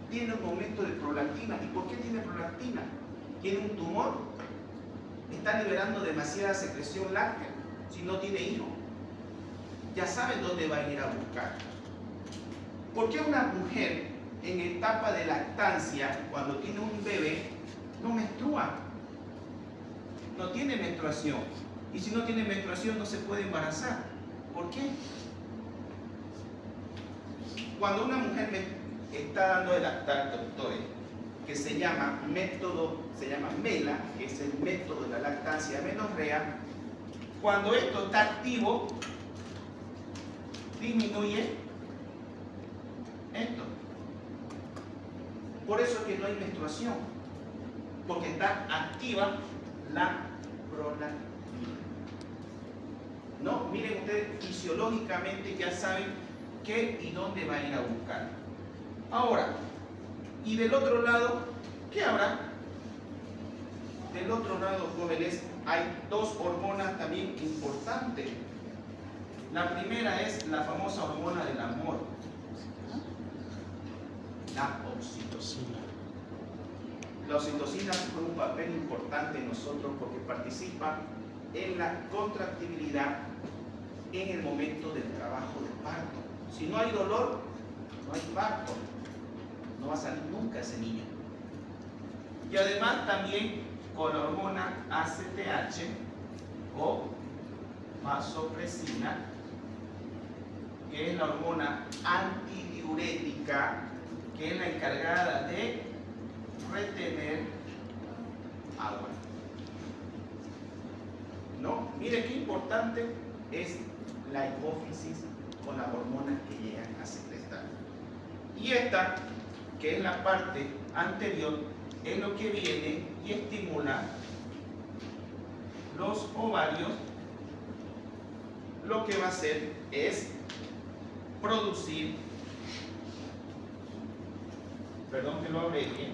Tiene un aumento de prolactina. ¿Y por qué tiene prolactina? Tiene un tumor. Está liberando demasiada secreción láctea. Si no tiene hijo, ya saben dónde va a ir a buscar. ¿Por qué una mujer en etapa de lactancia, cuando tiene un bebé, no menstrua? No tiene menstruación. Y si no tiene menstruación, no se puede embarazar. ¿Por qué? Cuando una mujer está dando de lactar, doctores, que se llama MELA, que es el método de la lactancia amenorrea, cuando esto está activo, disminuye esto. Por eso es que no hay menstruación, porque está activa la prolactina. No, miren ustedes, fisiológicamente ya saben qué y dónde va a ir a buscar. Ahora, y del otro lado, ¿qué habrá? Del otro lado, jóvenes, hay dos hormonas también importantes. La primera es la famosa hormona del amor, la oxitocina. La oxitocina juega un papel importante en nosotros porque participa en la contractibilidad en el momento del trabajo de parto. Si no hay dolor, no hay parto. No va a salir nunca ese niño. Y además también con la hormona ACTH o vasopresina, que es la hormona antidiurética, que es la encargada de retener agua. ¿No? Mire qué importante es la hipófisis con las hormonas que llegan a secretar. Y esta, que es la parte anterior, es lo que viene y estimula los ovarios. Lo que va a hacer es producir, perdón que lo abrevíe,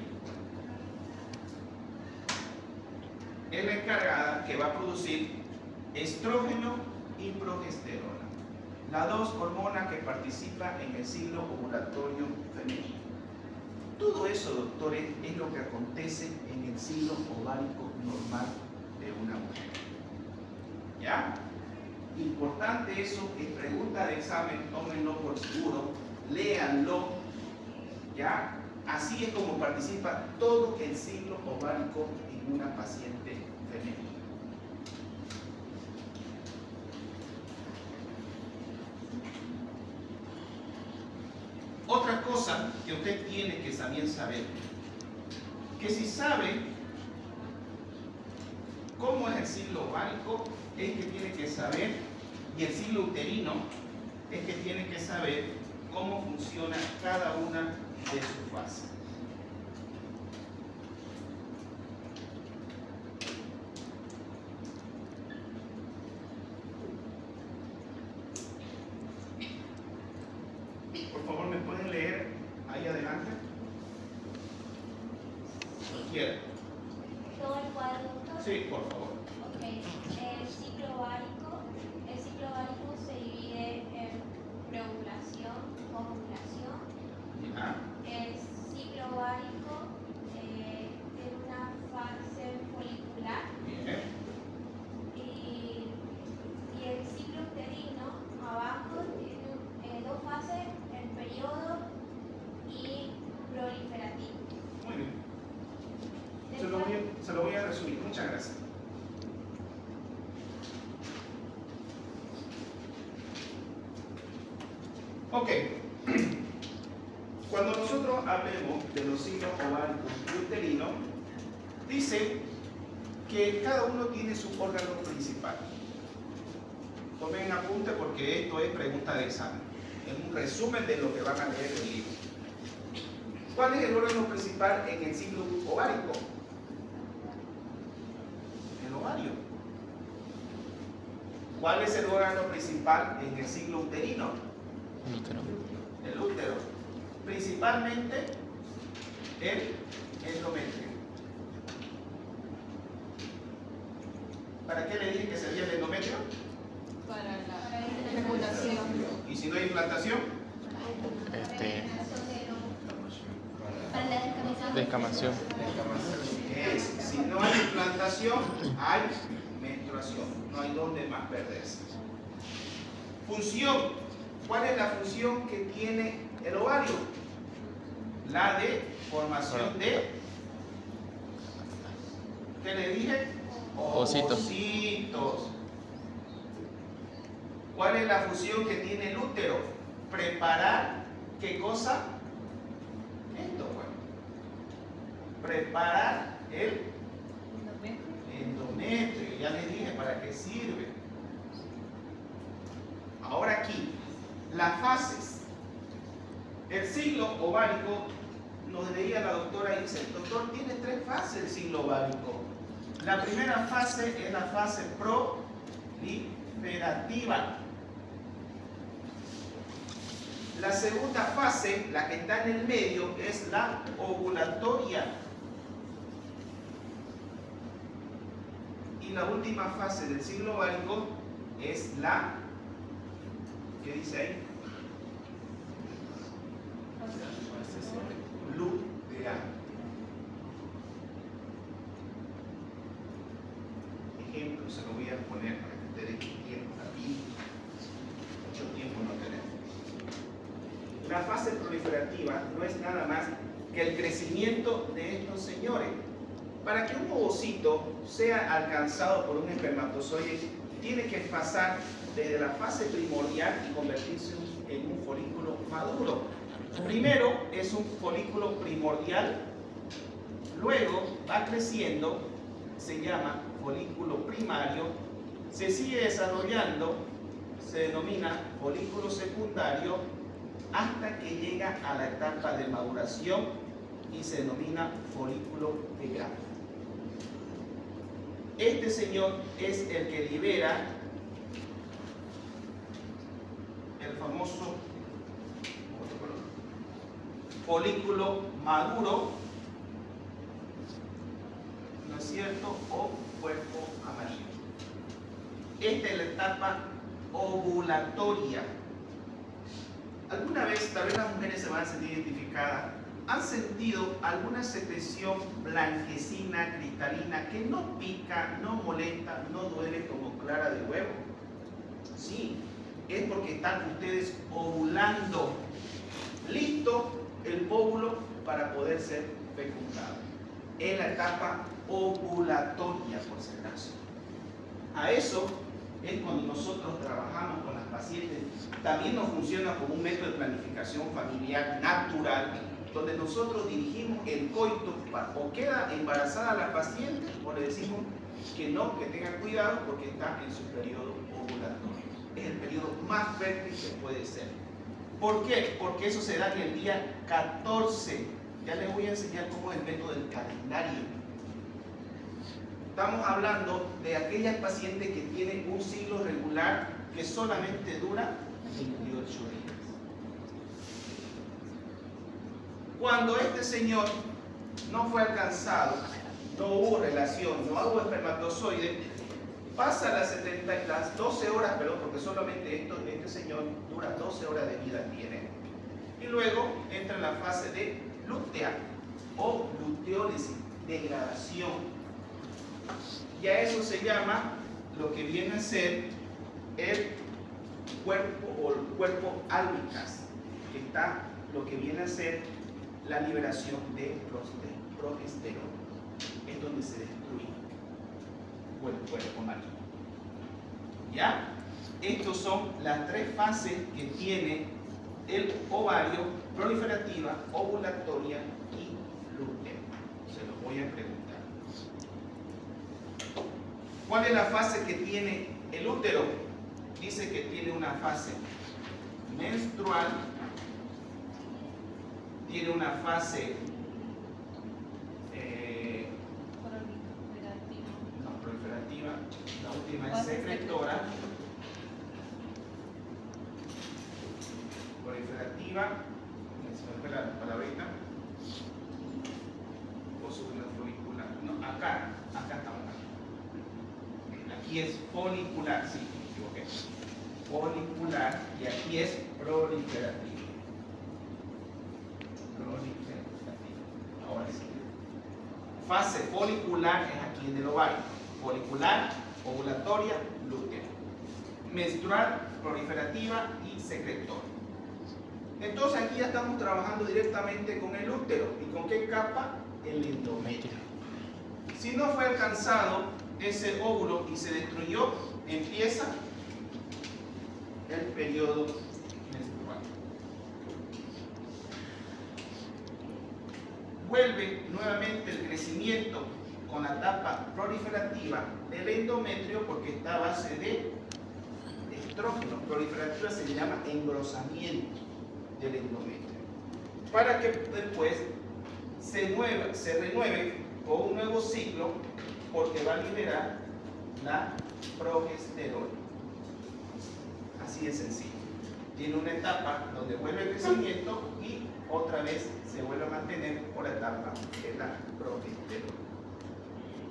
es la encargada que va a producir estrógeno y progesterona, las dos hormonas que participan en el ciclo ovulatorio femenino. Todo eso, doctores, es lo que acontece en el ciclo ovárico normal de una mujer. ¿Ya? Importante eso, es pregunta de examen, tómenlo por seguro, léanlo. ¿Ya? Así es como participa todo el ciclo ovárico en una paciente femenina. Otra cosa que usted tiene que también saber, que si sabe cómo es el ciclo ovárico, es que tiene que saber, y el ciclo uterino, es que tiene que saber cómo funciona cada una de sus fases. Por favor, ¿me pueden leer ahí adelante? Cualquiera. ¿Todo el cuadro, doctor? Sí, por favor. Ok. El ciclo ovárico se divide en preovulación, ovulación. ¿Ya? El ciclo ovárico tiene una fase folicular Bien. y el ciclo uterino abajo tiene dos fases, el periodo y proliferativo. Muy bien. Se lo voy a resumir. Muchas gracias. Ok. Cuando nosotros hablemos de los ciclos ováricos y uterinos, dice que cada uno tiene su órgano principal. Tomen apunte porque esto es pregunta de examen. Es un resumen de lo que van a leer en el libro. ¿Cuál es el órgano principal en el ciclo ovárico? El ovario. ¿Cuál es el órgano principal en el ciclo uterino? El útero. El útero. Principalmente el endometrio. ¿Para qué le dije que servía el endometrio? Para la regulación. ¿Y si no hay implantación? Para la descamación. Descamación. Si no hay implantación, hay menstruación. No hay dónde más perderse. Función. ¿Cuál es la función que tiene el ovario? La de formación de... ¿Qué le dije? Ositos. Ositos. ¿Cuál es la función que tiene el útero? Preparar, ¿qué cosa? Esto, bueno. Preparar el endometrio. Ya les dije para qué sirve. Ahora aquí, las fases. El ciclo ovárico, nos leía la doctora y dice, el doctor tiene 3 fases el ciclo ovárico. La primera fase es la fase proliferativa. La segunda fase, la que está en el medio, es la ovulatoria. Y la última fase del ciclo ovárico es la, ¿qué dice ahí? Luteal. Ejemplo, se lo voy a poner para que ustedes entiendan aquí. Mucho tiempo no tenemos. La fase proliferativa no es nada más que el crecimiento de estos señores. Para que un ovocito sea alcanzado por un espermatozoide, tiene que pasar desde la fase primordial y convertirse en un folículo maduro. Primero es un folículo primordial, luego va creciendo, se llama folículo primario, se sigue desarrollando, se denomina folículo secundario, hasta que llega a la etapa de maduración y se denomina folículo de grano. Este señor es el que libera el famoso folículo maduro, ¿no es cierto? O cuerpo amarillo. Esta es la etapa ovulatoria. ¿Alguna vez, tal vez las mujeres se van a sentir identificadas, han sentido alguna secreción blanquecina, cristalina, que no pica, no molesta, no duele como clara de huevo? Sí, es porque están ustedes ovulando, listo el óvulo para poder ser fecundado. Es la etapa ovulatoria, por si acaso. A eso es cuando nosotros trabajamos con las pacientes. También nos funciona como un método de planificación familiar natural, donde nosotros dirigimos el coito, o queda embarazada la paciente, o le decimos que no, que tenga cuidado porque está en su periodo ovulatorio. Es el periodo más fértil que puede ser. ¿Por qué? Porque eso se da en el día 14. Ya les voy a enseñar cómo es el método del calendario. Estamos hablando de aquellas pacientes que tienen un ciclo regular que solamente dura 28 días. Cuando este señor no fue alcanzado, no hubo relación, no hubo espermatozoide, pasa las 12 horas, porque solamente este señor dura 12 horas de vida tiene, y luego entra en la fase de lútea o luteólisis, degradación. Y a eso se llama lo que viene a ser el cuerpo o el cuerpo albicans, que está lo que viene a ser la liberación de progesterona. Es donde se destruye el cuerpo marino. ¿Ya? Estas son las 3 fases que tiene el ovario: proliferativa, ovulatoria y lútea. Se los voy a preguntar. ¿Cuál es la fase que tiene el útero? Dice que tiene una fase menstrual, tiene una fase proliferativa, la última es secretora, proliferativa, se me fue la palabrita, o folicular, no, acá estamos. Aquí aquí es folicular, sí, me equivoqué. Folicular y aquí es proliferativo. Proliferativo. Ahora sí. Fase folicular es aquí en el ovario. Folicular, ovulatoria, lútea. Menstrual, proliferativa y secretoria. Entonces aquí ya estamos trabajando directamente con el útero. ¿Y con qué capa? El endometrio. Si no fue alcanzado ese óvulo y se destruyó, empieza el periodo menstrual. Vuelve nuevamente el crecimiento con la etapa proliferativa del endometrio porque está a base de estrógeno. Proliferativa se le llama engrosamiento del endometrio. Para que después se renueve con un nuevo ciclo porque va a liberar la progesterona. Así de sencillo. Tiene una etapa donde vuelve el crecimiento y otra vez se vuelve a mantener por la etapa de la progesterona.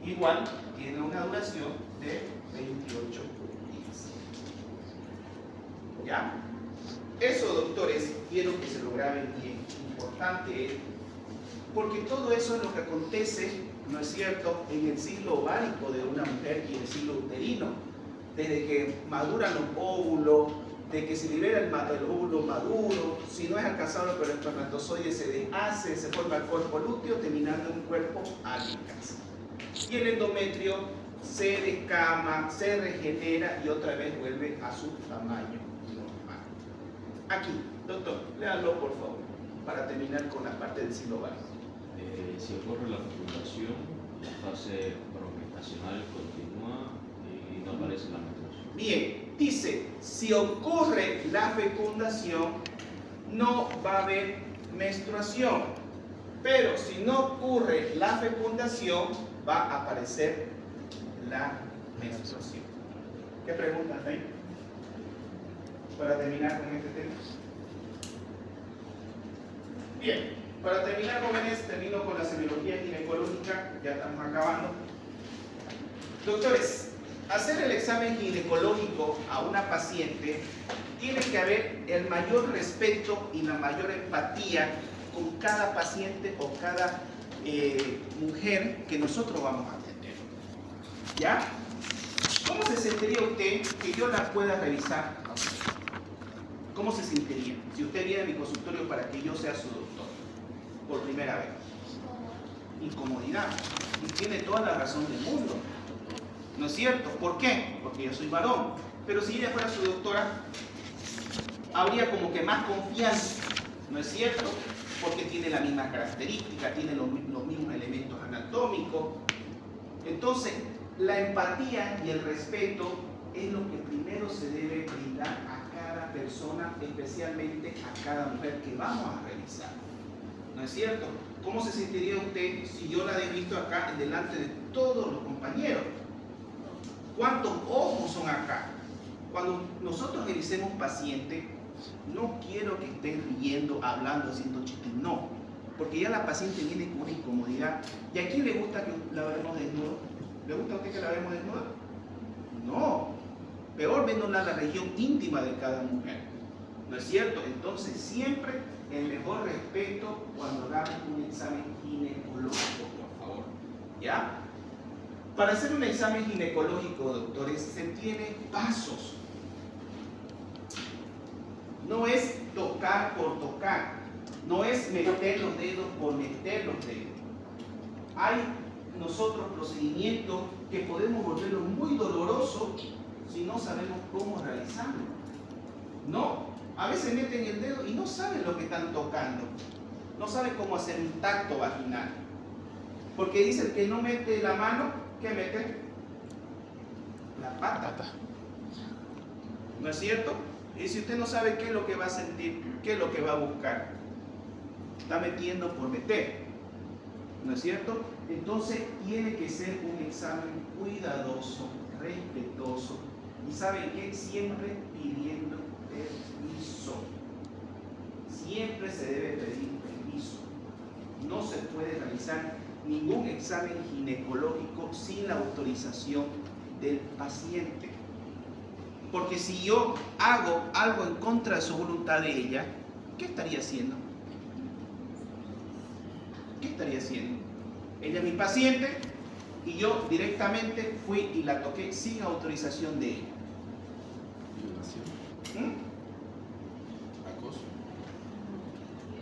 Igual tiene una duración de 28 días. ¿Ya? Eso, doctores, quiero que se lo graben bien. Importante es, porque todo eso es lo que acontece, ¿no es cierto?, en el ciclo ovárico de una mujer y en el ciclo uterino. Desde que maduran los óvulos, de que se libera el óvulo maduro, si no es alcanzado por el espermatozoide se deshace, se forma el cuerpo lúteo, terminando en un cuerpo albicans. Y el endometrio se descama, se regenera y otra vez vuelve a su tamaño normal. Aquí, doctor, léalo por favor, para terminar con la parte del ciclo ovárico. Si ocurre la fecundación, la fase progestacional continúa y no aparece la menstruación. Bien, dice, si ocurre la fecundación, no va a haber menstruación. Pero si no ocurre la fecundación, va a aparecer la menstruación. ¿Qué preguntas hay? Para terminar con este tema. Bien. Para terminar, jóvenes, termino con la semiología ginecológica, ya estamos acabando. Doctores, hacer el examen ginecológico a una paciente tiene que haber el mayor respeto y la mayor empatía con cada paciente o cada mujer que nosotros vamos a atender. ¿Ya? ¿Cómo se sentiría usted que yo la pueda revisar a usted? ¿Cómo se sentiría si usted viene a mi consultorio para que yo sea su doctor? Por primera vez. Incomodidad. Y tiene toda la razón del mundo. ¿No es cierto? ¿Por qué? Porque yo soy varón. Pero si ella fuera su doctora, habría como que más confianza. ¿No es cierto? Porque tiene la misma característica, tiene los mismos elementos anatómicos. Entonces, la empatía y el respeto es lo que primero se debe brindar a cada persona, especialmente a cada mujer que vamos a revisar. ¿No es cierto? ¿Cómo se sentiría usted si yo la he visto acá delante de todos los compañeros? ¿Cuántos ojos son acá? Cuando nosotros revisemos paciente, no quiero que estén riendo, hablando, haciendo chistes, no. Porque ya la paciente viene con una incomodidad. ¿Y a quién le gusta que la veamos desnuda? ¿Le gusta a usted que la veamos desnuda? No. Peor viéndola la región íntima de cada mujer. ¿No es cierto? Entonces siempre el mejor respeto cuando hagamos un examen ginecológico, por favor. ¿Ya? Para hacer un examen ginecológico, doctores, se tiene pasos. No es tocar por tocar. No es meter los dedos por meter los dedos. Hay nosotros procedimientos que podemos volverlo muy doloroso si no sabemos cómo realizarlo. No. A veces meten el dedo y no saben lo que están tocando. No saben cómo hacer un tacto vaginal. Porque dice el que no mete la mano, ¿qué mete? La pata. ¿No es cierto? Y si usted no sabe qué es lo que va a sentir, qué es lo que va a buscar, está metiendo por meter. ¿No es cierto? Entonces tiene que ser un examen cuidadoso, respetuoso. ¿Y saben qué? Siempre pidiendo permiso. Siempre se debe pedir permiso. No se puede realizar ningún examen ginecológico sin la autorización del paciente. Porque si yo hago algo en contra de su voluntad de ella, ¿qué estaría haciendo? ¿Qué estaría haciendo? Ella es mi paciente y yo directamente fui y la toqué sin autorización de ella. Violación. Acoso.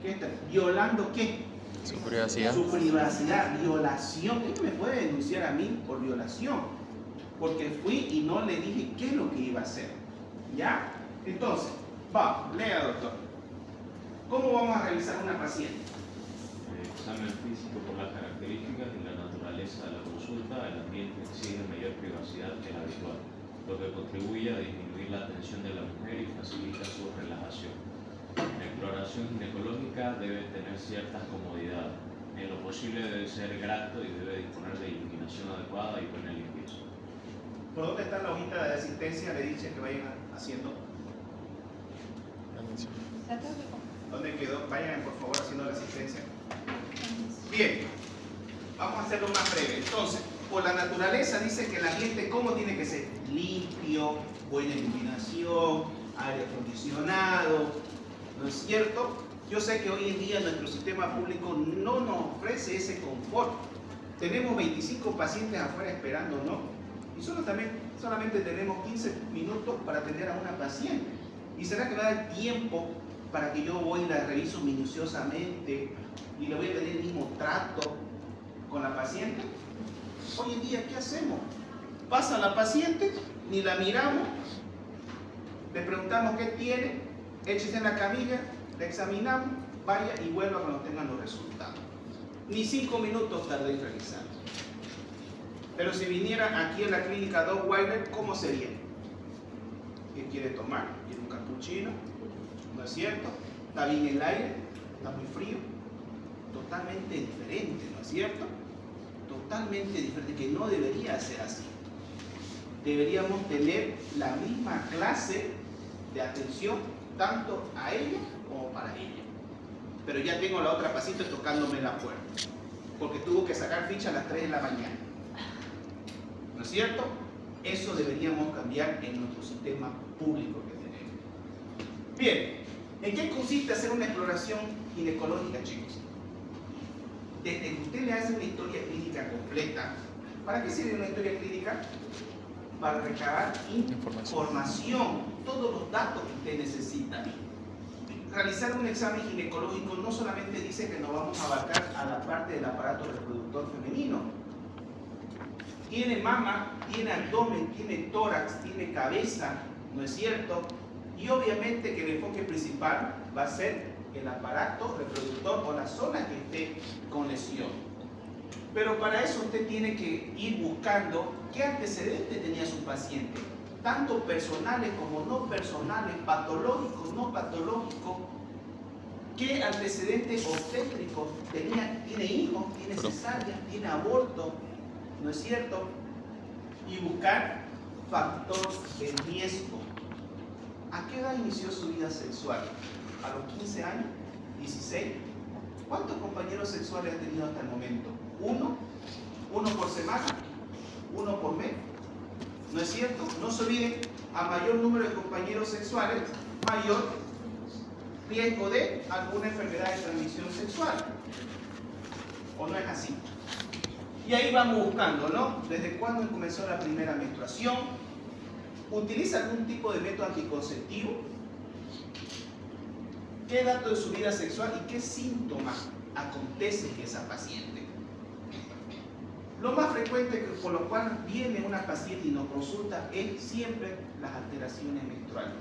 ¿Qué está? ¿Violando qué? Su privacidad. Su privacidad, violación. ¿Qué me puede denunciar a mí por violación? Porque fui y no le dije qué es lo que iba a hacer. ¿Ya? Entonces, vamos, lea, doctor. ¿Cómo vamos a revisar una paciente? Examen físico por las características y la naturaleza de la consulta. El ambiente exige mayor privacidad que la habitual, lo que contribuye a disminuir la atención de la mujer y facilita su relajación. La exploración ginecológica debe tener ciertas comodidades. En lo posible debe ser grato y debe disponer de iluminación adecuada y buena limpieza. ¿Por dónde está la hojita de asistencia? Le dije que vayan haciendo. ¿Dónde quedó? Vayan por favor haciendo la asistencia. Bien, vamos a hacerlo más breve. Entonces, por la naturaleza dice que el ambiente, ¿cómo tiene que ser? Limpio, buena iluminación, aire acondicionado, ¿no es cierto? Yo sé que hoy en día nuestro sistema público no nos ofrece ese confort. Tenemos 25 pacientes afuera esperando, ¿no? Y solamente tenemos 15 minutos para atender a una paciente. ¿Y será que va a dar tiempo para que yo voy y la reviso minuciosamente y le voy a tener el mismo trato con la paciente? Hoy en día, ¿qué hacemos? Pasa la paciente, ni la miramos, le preguntamos qué tiene, échese en la camilla, la examinamos, vaya y vuelva cuando tengan los resultados. Ni 5 minutos tardé en revisar. Pero si viniera aquí en la clínica Dogweiler, ¿cómo sería? ¿Qué quiere tomar? ¿Quiere un capuchino? ¿No es cierto? ¿Está bien el aire? ¿Está muy frío? Totalmente diferente, ¿no es cierto? Totalmente diferente, que no debería ser así. Deberíamos tener la misma clase de atención tanto a ella como para ella. Pero ya tengo a la otra paciente tocándome la puerta, porque tuvo que sacar ficha a las 3 de la mañana. ¿No es cierto? Eso deberíamos cambiar en nuestro sistema público que tenemos. Bien, ¿en qué consiste hacer una exploración ginecológica, chicos? Desde que usted le hace una historia clínica completa, ¿para qué sirve una historia clínica? Para recabar información, todos los datos que usted necesita. Realizar un examen ginecológico no solamente dice que nos vamos a abarcar a la parte del aparato reproductor femenino. Tiene mama, tiene abdomen, tiene tórax, tiene cabeza, ¿no es cierto? Y obviamente que el enfoque principal va a ser el aparato reproductor o la zona que esté con lesión. Pero para eso usted tiene que ir buscando qué antecedentes tenía su paciente, tanto personales como no personales, patológicos, no patológicos, qué antecedentes obstétricos tenía, tiene hijos, tiene cesárea, tiene aborto, ¿no es cierto? Y buscar factor de riesgo. ¿A qué edad inició su vida sexual? ¿A los 15 años? ¿16? ¿Cuántos compañeros sexuales ha tenido hasta el momento? ¿Uno? ¿Uno por semana? ¿Uno por mes? ¿No es cierto? No se olviden, a mayor número de compañeros sexuales, mayor riesgo de alguna enfermedad de transmisión sexual. ¿O no es así? Y ahí vamos buscando, ¿no? ¿Desde cuándo comenzó la primera menstruación? ¿Utiliza algún tipo de método anticonceptivo? ¿Qué datos de su vida sexual y qué síntomas acontecen en esa paciente? Lo más frecuente por lo cual viene una paciente y nos consulta es siempre las alteraciones menstruales.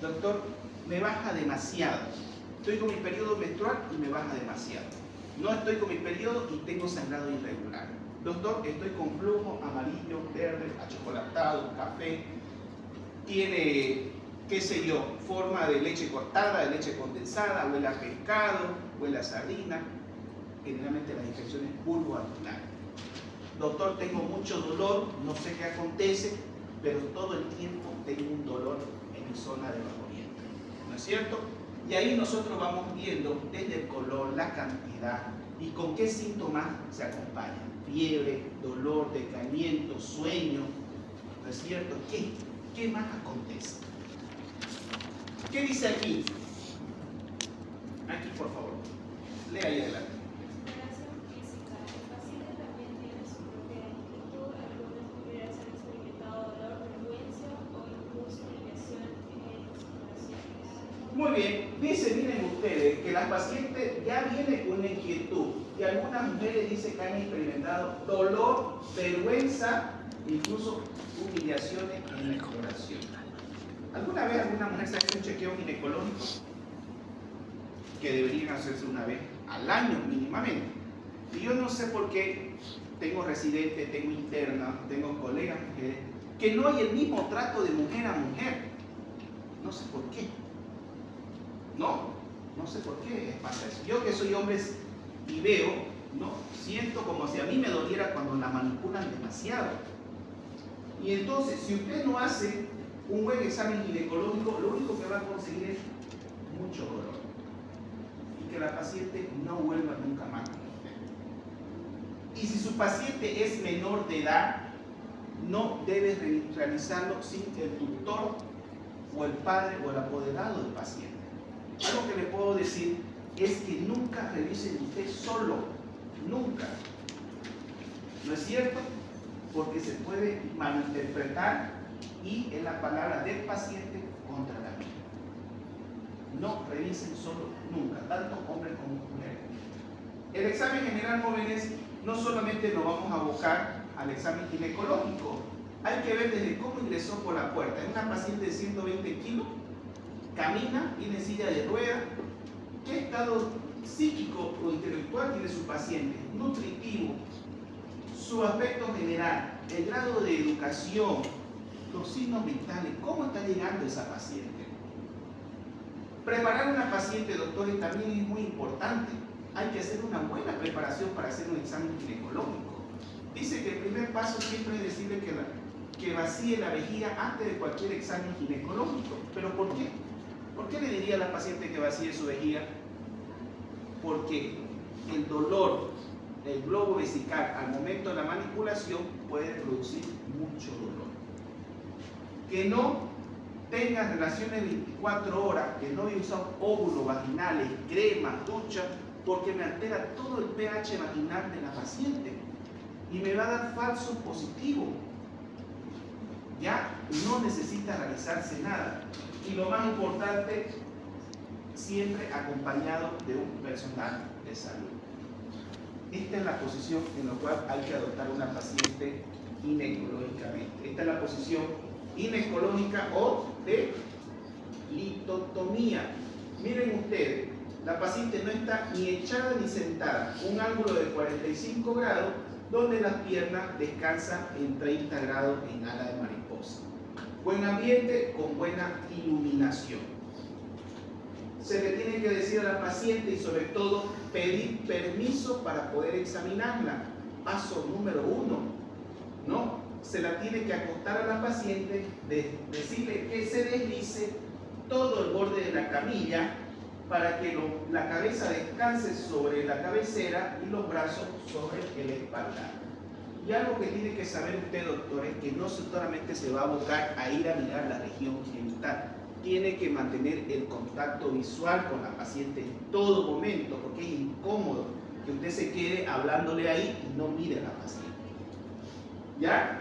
Doctor, me baja demasiado. Estoy con mi periodo menstrual y me baja demasiado. No estoy con mi periodo y tengo sangrado irregular. Doctor, estoy con flujo amarillo, verde, achocolatado, café. Tiene, qué sé yo, forma de leche cortada, de leche condensada, huele a pescado, huele a sardina. Generalmente las infecciones vulvovaginales. Doctor, tengo mucho dolor, no sé qué acontece, pero todo el tiempo tengo un dolor en mi zona de bajo vientre. ¿No es cierto? Y ahí nosotros vamos viendo desde el color, la cantidad y con qué síntomas se acompañan. Fiebre, dolor, decaimiento, sueño. ¿no es cierto? ¿Qué más acontece? ¿Qué dice aquí? Aquí, por favor. Lea ahí adelante. Exploración física. El paciente también tiene su propia inquietud. Algunas mujeres han experimentado dolor, vergüenza o incluso humillación en exploraciones. Muy bien, dice, miren ustedes, que la paciente ya viene con una inquietud y algunas mujeres dicen que han experimentado dolor, vergüenza, incluso humillaciones en la exploración. ¿Alguna vez alguna mujer se ha hecho un chequeo ginecológico? Que deberían hacerse una vez al año mínimamente. Y yo no sé por qué tengo residentes, tengo internas, tengo colegas mujeres, que no hay el mismo trato de mujer a mujer. No sé por qué. No sé por qué pasa eso. Yo que soy hombre y veo, siento como si a mí me doliera cuando la manipulan demasiado. Y entonces, si usted no hace un buen examen ginecológico, lo único que va a conseguir es mucho dolor. Y que la paciente no vuelva nunca más con usted. Y si su paciente es menor de edad, no debe realizarlo sin el tutor o el padre o el apoderado del paciente. Algo que le puedo decir es que nunca revise usted solo, nunca. ¿No es cierto? Porque se puede malinterpretar y es la palabra del paciente contra la mía. No revisen solo, nunca, tanto hombres como mujeres. El examen general, jóvenes, no solamente nos vamos a abocar al examen ginecológico, hay que ver desde cómo ingresó por la puerta. Es una paciente de 120 kilos, camina, tiene silla de ruedas. ¿Qué estado psíquico o intelectual tiene su paciente? Nutritivo, su aspecto general, el grado de educación, los signos vitales, ¿cómo está llegando esa paciente? Preparar a una paciente, doctores, también es muy importante. Hay que hacer una buena preparación para hacer un examen ginecológico. Dice que el primer paso siempre es decirle que vacíe la vejiga antes de cualquier examen ginecológico. ¿Pero por qué? ¿Por qué le diría a la paciente que vacíe su vejiga? Porque el dolor del globo vesical al momento de la manipulación puede producir mucho dolor. Que no tenga relaciones 24 horas, que no haya usado óvulos vaginales, cremas, duchas, porque me altera todo el pH vaginal de la paciente y me va a dar falso positivo. Ya no necesita realizarse nada. Y lo más importante, siempre acompañado de un personal de salud. Esta es la posición en la cual hay que adoptar una paciente ginecológicamente. Esta es la posición ginecológica o de litotomía. Miren ustedes, la paciente no está ni echada ni sentada, un ángulo de 45 grados donde las piernas descansan en 30 grados en ala de mariposa. Buen ambiente con buena iluminación. Se le tiene que decir a la paciente y sobre todo pedir permiso para poder examinarla. Paso número 1. ¿No? Se la tiene que acostar a la paciente, decirle que se deslice todo el borde de la camilla para que la cabeza descanse sobre la cabecera y los brazos sobre el espaldar. Y algo que tiene que saber usted, doctor, es que no solamente se va a abocar a ir a mirar la región genital, tiene que mantener el contacto visual con la paciente en todo momento, porque es incómodo que usted se quede hablándole ahí y no mire a la paciente. ¿Ya?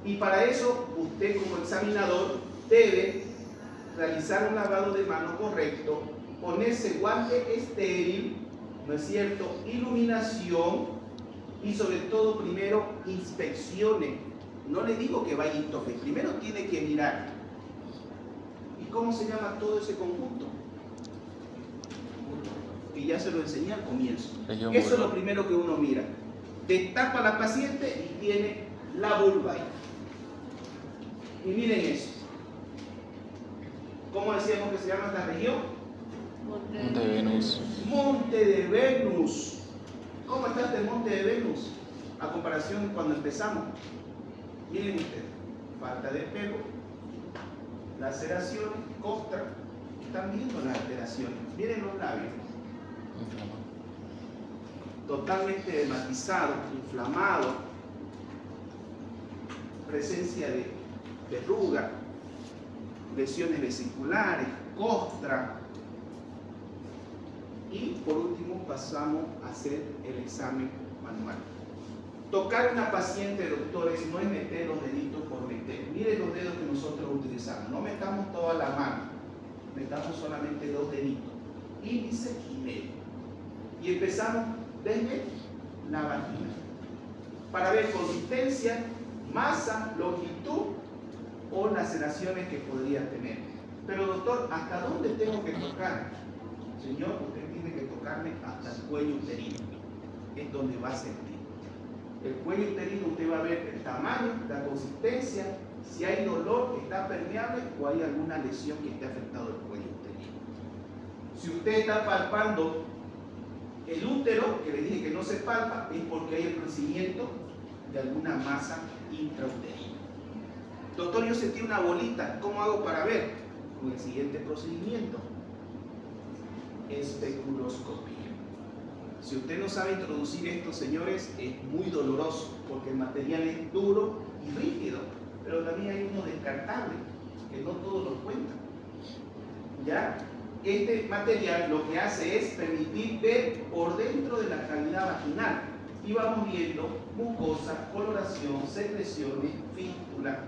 Y para eso, usted como examinador debe realizar un lavado de mano correcto, ponerse guante estéril, ¿no es cierto? Iluminación y sobre todo primero inspeccione. No le digo que vaya y toque, primero tiene que mirar. ¿Y cómo se llama todo ese conjunto? Que ya se lo enseñé al comienzo. Eso es lo primero que uno mira. Destapa a la paciente y tiene la vulva ahí. Y miren eso. ¿Cómo decíamos que se llama esta región? Monte de Venus. Monte de Venus. ¿Cómo está este Monte de Venus? A comparación de cuando empezamos. Miren ustedes, falta de pelo, laceraciones, costra. Están viendo las alteraciones. Miren los labios. Totalmente dematizados, inflamados. Presencia de verruga, lesiones vesiculares, costra. Y por último pasamos a hacer el examen manual. Tocar a una paciente, doctores, no es meter los deditos por meter. Miren los dedos que nosotros utilizamos. No metamos toda la mano, metamos solamente 2 deditos, índice y medio. Y empezamos desde la vagina para ver consistencia, masa, longitud o laceraciones que podría tener. Pero doctor, ¿hasta dónde tengo que tocar? Señor, usted tiene que tocarme hasta el cuello uterino. Es donde va a sentir. El cuello uterino usted va a ver el tamaño, la consistencia, si hay dolor, está permeable o hay alguna lesión que esté afectado el cuello uterino. Si usted está palpando el útero, que le dije que no se palpa, es porque hay el crecimiento de alguna masa intrauterina. Doctor, yo sentí una bolita, ¿cómo hago para ver? Con el siguiente procedimiento: especuloscopía. Si usted no sabe introducir esto, señores, es muy doloroso porque el material es duro y rígido, pero también hay uno descartable que no todos lo cuentan. ¿Ya? Este material lo que hace es permitir ver por dentro de la cavidad vaginal y vamos viendo mucosa, coloración, secreciones, fístula.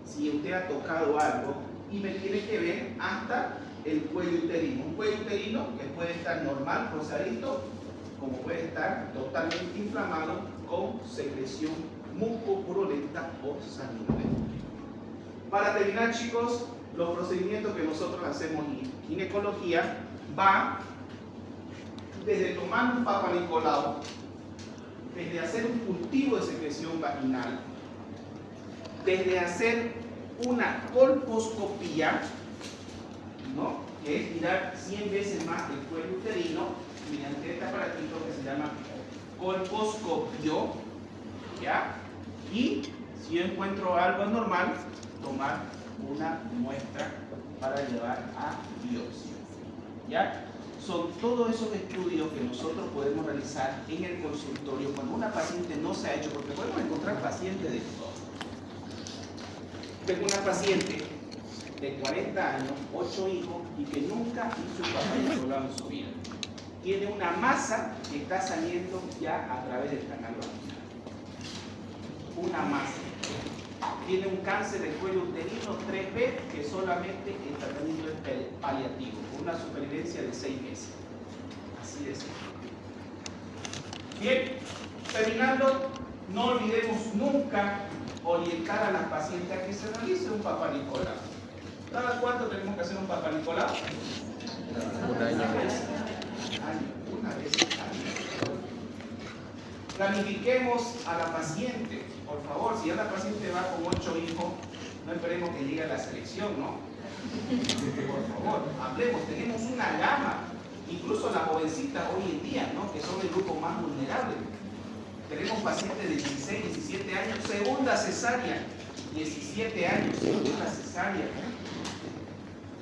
Si usted ha tocado algo y me tiene que ver hasta el cuello uterino. Un cuello uterino que puede estar normal, rosadito, como puede estar totalmente inflamado con secreción mucopurulenta o sanguinolenta. Para terminar, chicos, los procedimientos que nosotros hacemos en ginecología va desde tomar un Papa Nicolau, desde hacer un cultivo de secreción vaginal, desde hacer una colposcopía, ¿no?, que es mirar 100 veces más el cuello uterino mediante este aparatito que se llama colposcopio, ¿ya? Y si yo encuentro algo anormal, tomar una muestra para llevar a biopsia, ¿ya? Son todos esos estudios que nosotros podemos realizar en el consultorio cuando una paciente no se ha hecho, porque podemos encontrar pacientes de todo. Tengo una paciente de 40 años, 8 hijos y que nunca hizo un Papa Nicolau en su vida. Tiene una masa que está saliendo ya a través del canal vaginal. Una masa. Tiene un cáncer del cuello uterino 3B que solamente el tratamiento es paliativo, con una supervivencia de 6 meses. Así de simple. Bien, terminando, no olvidemos nunca orientar a las pacientes a que se realice un Papa Nicolau. ¿Cada cuánto tenemos que hacer un Papa Nicolau? Un año. Una vez al año. Planifiquemos a la paciente, por favor. Si ya la paciente va con 8 hijos, no esperemos que llegue a la selección, ¿no? Por favor, hablemos, tenemos una gama, incluso las jovencitas hoy en día, ¿no?, que son el grupo más vulnerable. Tenemos pacientes de 16, 17 años, segunda cesárea, 17 años, segunda cesárea.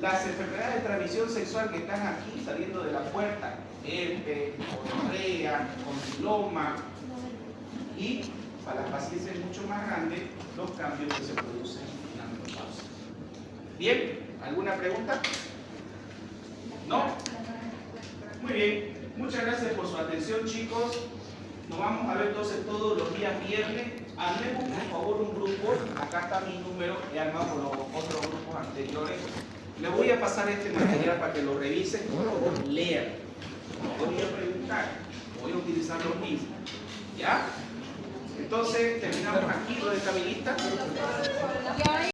Las enfermedades de transmisión sexual que están aquí saliendo de la puerta, herpes, gonorrea, condiloma, y para las pacientes mucho más grandes, los cambios que se producen en la menopausia. Bien, ¿alguna pregunta? ¿No? Muy bien, muchas gracias por su atención, chicos. Nos vamos a ver entonces todos los días viernes. Armemos por favor un grupo, acá está mi número, he armado con los otros grupos anteriores. Les voy a pasar este material para que lo revisen, lean. No voy a preguntar, voy a utilizar los mismos. ¿Ya? Entonces, terminamos aquí, ¿dónde está mi lista?